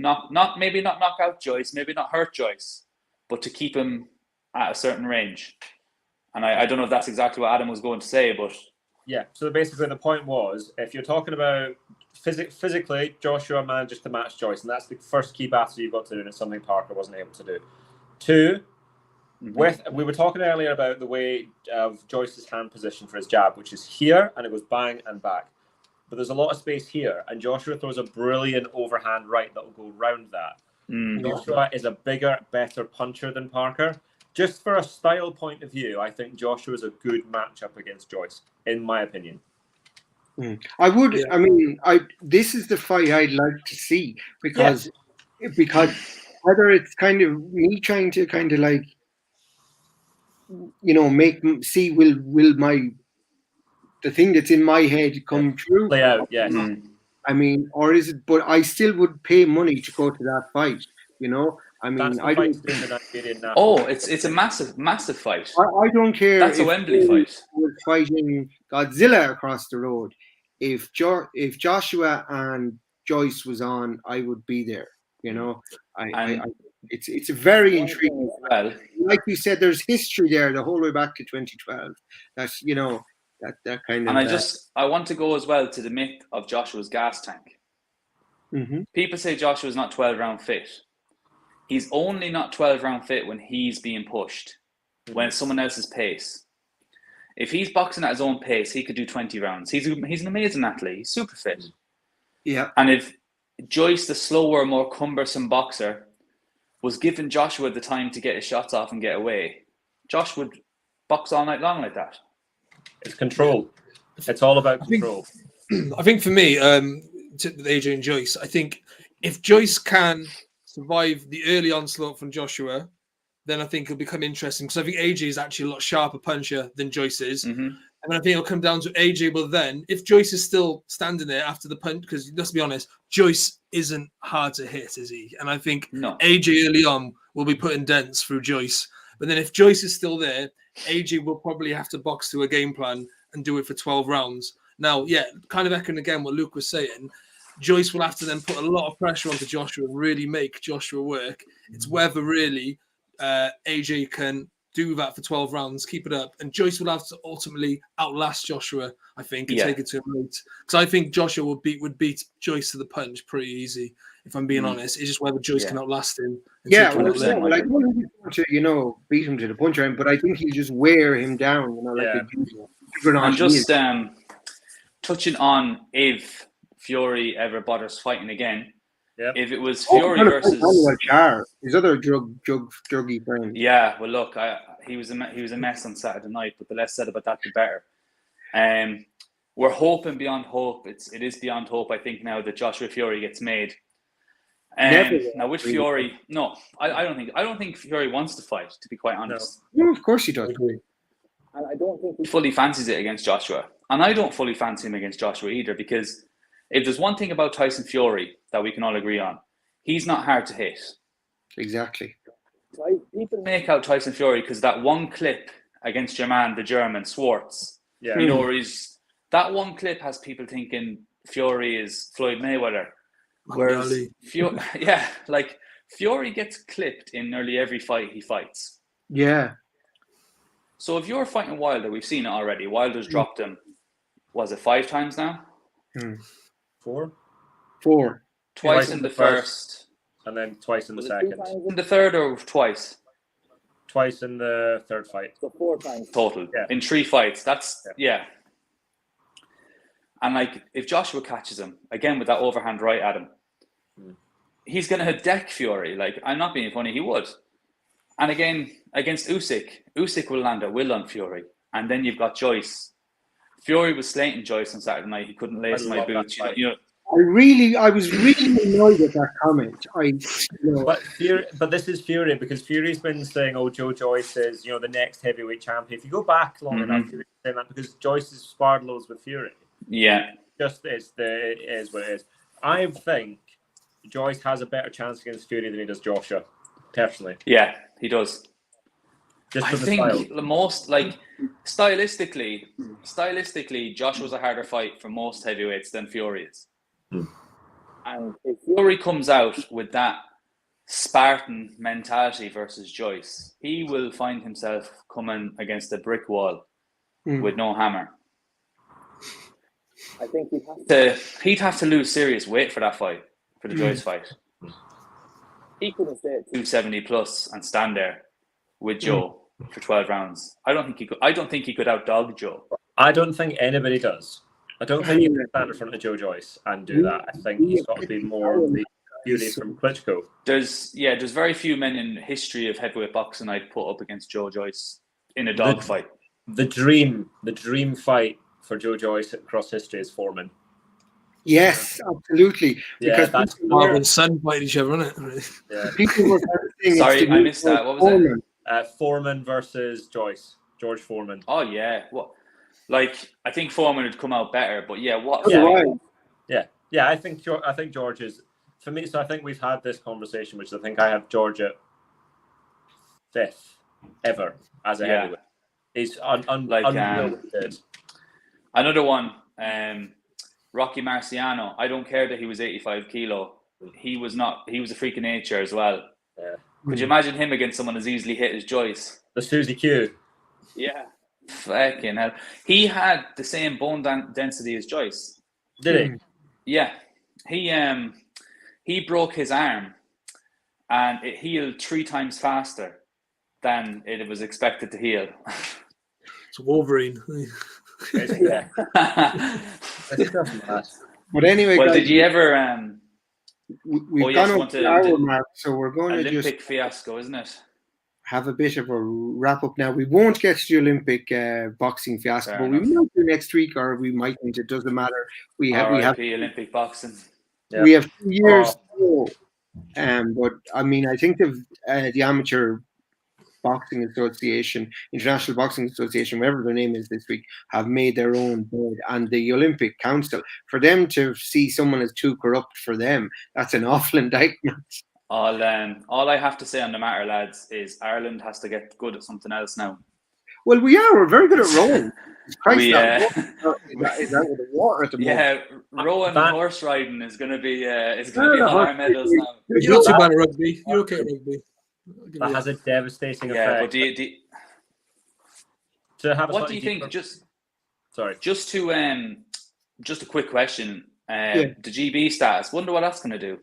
maybe not knock out Joyce, maybe not hurt Joyce, but to keep him at a certain range. And I don't know if that's exactly what Adam was going to say, but... Yeah, so basically the point was, if you're talking about physically, Joshua manages to match Joyce, and that's the first key battle you've got to do, and it's something Parker wasn't able to do. Two, we were talking earlier about the way of Joyce's hand position for his jab, which is here, and it goes bang and back. But there's a lot of space here, and Joshua throws a brilliant overhand right that will go round that. Joshua is a bigger, better puncher than Parker. Just for a style point of view, I think Joshua is a good matchup against Joyce, in my opinion. I would. Yeah. I mean, this is the fight I'd like to see because whether it's kind of me trying to kind of like, see will the thing that's in my head come true? Play out, yes. I mean, or is it? But I still would pay money to go to that fight. I mean, I don't. It's a massive fight. I don't care. That's a Wembley fight. We're fighting Godzilla across the road. If Joshua and Joyce was on, I would be there. It's a very intriguing. Well, like you said, there's history there the whole way back to 2012. That's that kind of. And I want to go as well to the myth of Joshua's gas tank. People say Joshua's not 12-round fit. He's only not 12-round fit when he's being pushed, when it's someone else's pace. If he's boxing at his own pace, he could do 20 rounds. He's an amazing athlete. He's super fit. Yeah. And if Joyce, the slower, more cumbersome boxer, was given Joshua the time to get his shots off and get away, Josh would box all night long like that. It's control. It's all about control. I think for me, with AJ and Joyce, I think if Joyce can survive the early onslaught from Joshua, then I think it'll become interesting because I think AJ is actually a lot sharper puncher than Joyce is. And I think it'll come down to AJ. But then if Joyce is still standing there after the punch, because let's be honest, Joyce isn't hard to hit, is he? And I think AJ early on will be putting dents through Joyce. But then if Joyce is still there, AJ will probably have to box to a game plan and do it for 12 rounds. Now, kind of echoing again what Luke was saying, Joyce will have to then put a lot of pressure onto Joshua and really make Joshua work. It's whether really AJ can do that for 12 rounds, keep it up, and Joyce will have to ultimately outlast Joshua, I think, and take it to him late. Because I think Joshua would beat Joyce to the punch pretty easy, if I'm being honest. It's just whether Joyce can outlast him. I don't want to, beat him to the punch round, but I think he'll just wear him down, And just touching on if Fury ever bothers fighting again. Yep. If it was Fury versus his other druggy friend. Yeah, well, look, he was a mess on Saturday night, but the less said about that, the better. We're hoping beyond hope. It is beyond hope. I think now that Joshua Fury gets made. Now with Fury, no, I don't think Fury wants to fight. To be quite honest, no, of course he does. And I don't think he fully fancies it against Joshua, and I don't fully fancy him against Joshua either because. If there's one thing about Tyson Fury that we can all agree on, he's not hard to hit. Exactly. People make out Tyson Fury because that one clip against your man, the German, Schwartz. Yeah. Where that one clip has people thinking Fury is Floyd Mayweather. Whereas Fury gets clipped in nearly every fight he fights. Yeah. So if you're fighting Wilder, we've seen it already. Wilder's dropped him. Was it 5 times now? 4. Twice in the first. And then twice in the second. In the third or twice? Twice in the third fight. So 4 times. Total. Yeah. In 3 fights. That's, yeah. And like, if Joshua catches him, again with that overhand right at him, he's going to deck Fury. Like, I'm not being funny, he would. And again, against Usyk will land at will on Fury. And then you've got Joyce. Fury was slating Joyce on Saturday night. He couldn't lace my boots. You know, I was really annoyed at that comment. But this is Fury, because Fury's been saying, "Oh, Joe Joyce is, the next heavyweight champion." If you go back long enough, Fury's saying that because Joyce is sparred loads with Fury. Yeah, just it is what it is. I think Joyce has a better chance against Fury than he does Joshua, personally. Yeah, he does. Just I think the most, like, stylistically, Joshua's a harder fight for most heavyweights than Fury is. And if Fury comes out with that Spartan mentality versus Joyce, he will find himself coming against a brick wall with no hammer. I think he'd have to lose serious weight for that fight, for the Joyce fight. He couldn't stay at 270 plus and stand there with Joe for 12 rounds. I don't think he could outdog Joe. I don't think anybody does. I don't think he can stand in front of Joe Joyce and do that. I think he's got to be more the Fury from Klitschko. There's very few men in history of heavyweight boxing I'd put up against Joe Joyce in a dog fight. The dream fight for Joe Joyce across history is Foreman. Yes, absolutely. Yeah, because father and son fight each other, isn't it? Yeah. People were saying sorry, I missed that. What was Foreman. it? Foreman versus Joyce. George Foreman. Oh yeah. What? Like, I think Foreman would come out better, but yeah, what? Yeah. I think George is, for me. So I think we've had this conversation, which I think I have George at 5th ever as a heavyweight. He's unlimited. Another one, Rocky Marciano. I don't care that he was 85 kilo. He was not. He was a freak of nature as well. Yeah. Could you imagine him against someone as easily hit as Joyce? The Susie Q. Yeah. Fucking hell. He had the same bone density as Joyce. Did he? Yeah. He broke his arm and it healed 3 times faster than it was expected to heal. It's Wolverine. Yeah. But anyway, well, guys, did you ever... we've gone up to the hour mark, so we're going to just... Olympic fiasco, isn't it? Have a bit of a wrap up now. We won't get to the Olympic boxing fiasco, but we might do next week, or we mightn't. It doesn't matter. We have Olympic boxing. Yeah. We have 2 years to go. But I mean, I think the Amateur Boxing Association, International Boxing Association, whatever their name is this week, have made their own bed, and the Olympic Council, for them to see someone as too corrupt for them, that's an awful indictment. All I have to say on the matter, lads, is Ireland has to get good at something else now. Well, we're very good at rowing. Is that with the water at the moment? Yeah, rowing and horse riding is going to be higher medals now. You're not too bad at rugby. You're okay at rugby. That has a devastating effect. But what do you think? Just a quick question. The GB status. Wonder what that's going to do.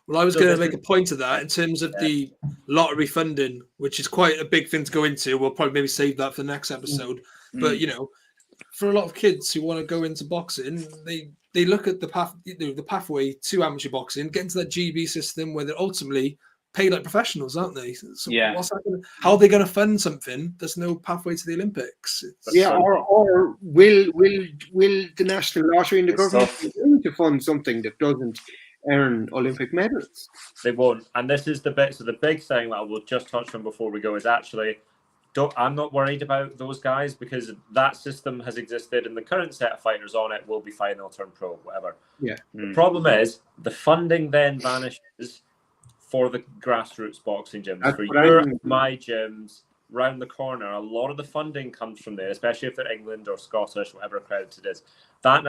Well, I was going to make a point of that in terms of the lottery funding, which is quite a big thing to go into. We'll probably maybe save that for the next episode. But for a lot of kids who want to go into boxing, they look at the pathway to amateur boxing, get into that GB system where they're ultimately paid like professionals, aren't they? So how are they going to fund something? There's no pathway to the Olympics. Or will the national lottery and the government be willing to fund something that doesn't earn Olympic medals? They won't. And this is the bit. So the big thing that I will just touch on before we go is actually, I'm not worried about those guys, because that system has existed and the current set of fighters on it will be fine. They'll turn pro, whatever. Yeah. The problem is the funding then vanishes for the grassroots boxing gyms. My gyms round the corner, a lot of the funding comes from there, especially if they're England or Scottish, whatever accredited it is. That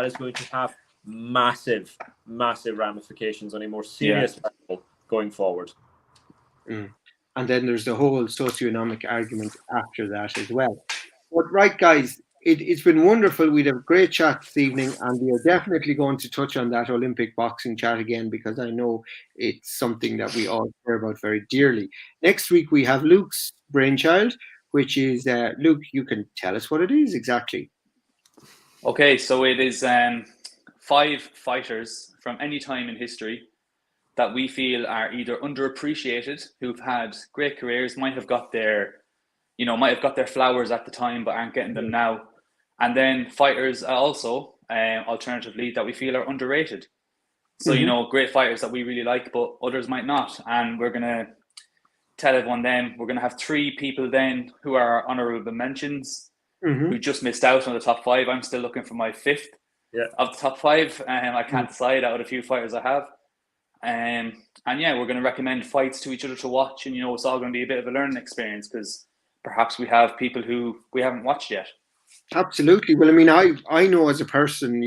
is going to have massive ramifications on a more serious level going forward. and then there's the whole socioeconomic argument after that as well. But right, guys, it's been wonderful. We'd have a great chat this evening, and we are definitely going to touch on that Olympic boxing chat again, because I know it's something that we all care about very dearly. Next week, we have Luke's brainchild, which is, Luke, you can tell us what it is exactly. Okay, so it is 5 fighters from any time in history that we feel are either underappreciated, who've had great careers, might have got their flowers at the time, but aren't getting them now. And then fighters also, alternatively, that we feel are underrated. So, great fighters that we really like, but others might not. And we're going to tell everyone then, we're going to have 3 people then who are honorable mentions, who just missed out on the top 5. I'm still looking for my 5th of the top 5. I can't decide out of the few fighters I have. And yeah, we're going to recommend fights to each other to watch. And, it's all going to be a bit of a learning experience, because perhaps we have people who we haven't watched yet. Absolutely. Well, I mean, I know as a person,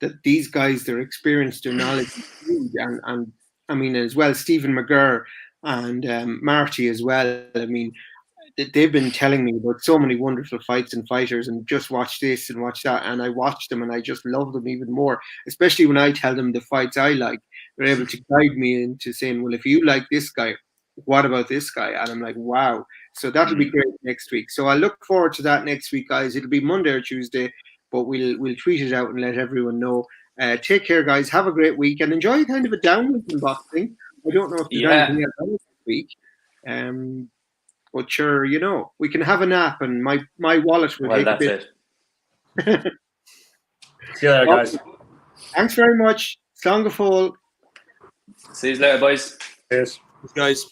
that these guys, their experience, their knowledge, and I mean, as well, Stephen McGurr and Marty as well. I mean, they've been telling me about so many wonderful fights and fighters, and just watch this and watch that. And I watch them and I just love them even more, especially when I tell them the fights I like. They're able to guide me into saying, well, if you like this guy, what about this guy? And I'm like, wow. So that'll be great next week. So I look forward to that next week, guys. It'll be Monday or Tuesday, but we'll tweet it out and let everyone know. Take care, guys. Have a great week and enjoy kind of a down week in boxing. I don't know if there's anything else this week. But sure, we can have a nap, and my wallet will take a bit. It. See you later, guys. Thanks very much. Song of Fall. See you later, boys. Cheers. Guys.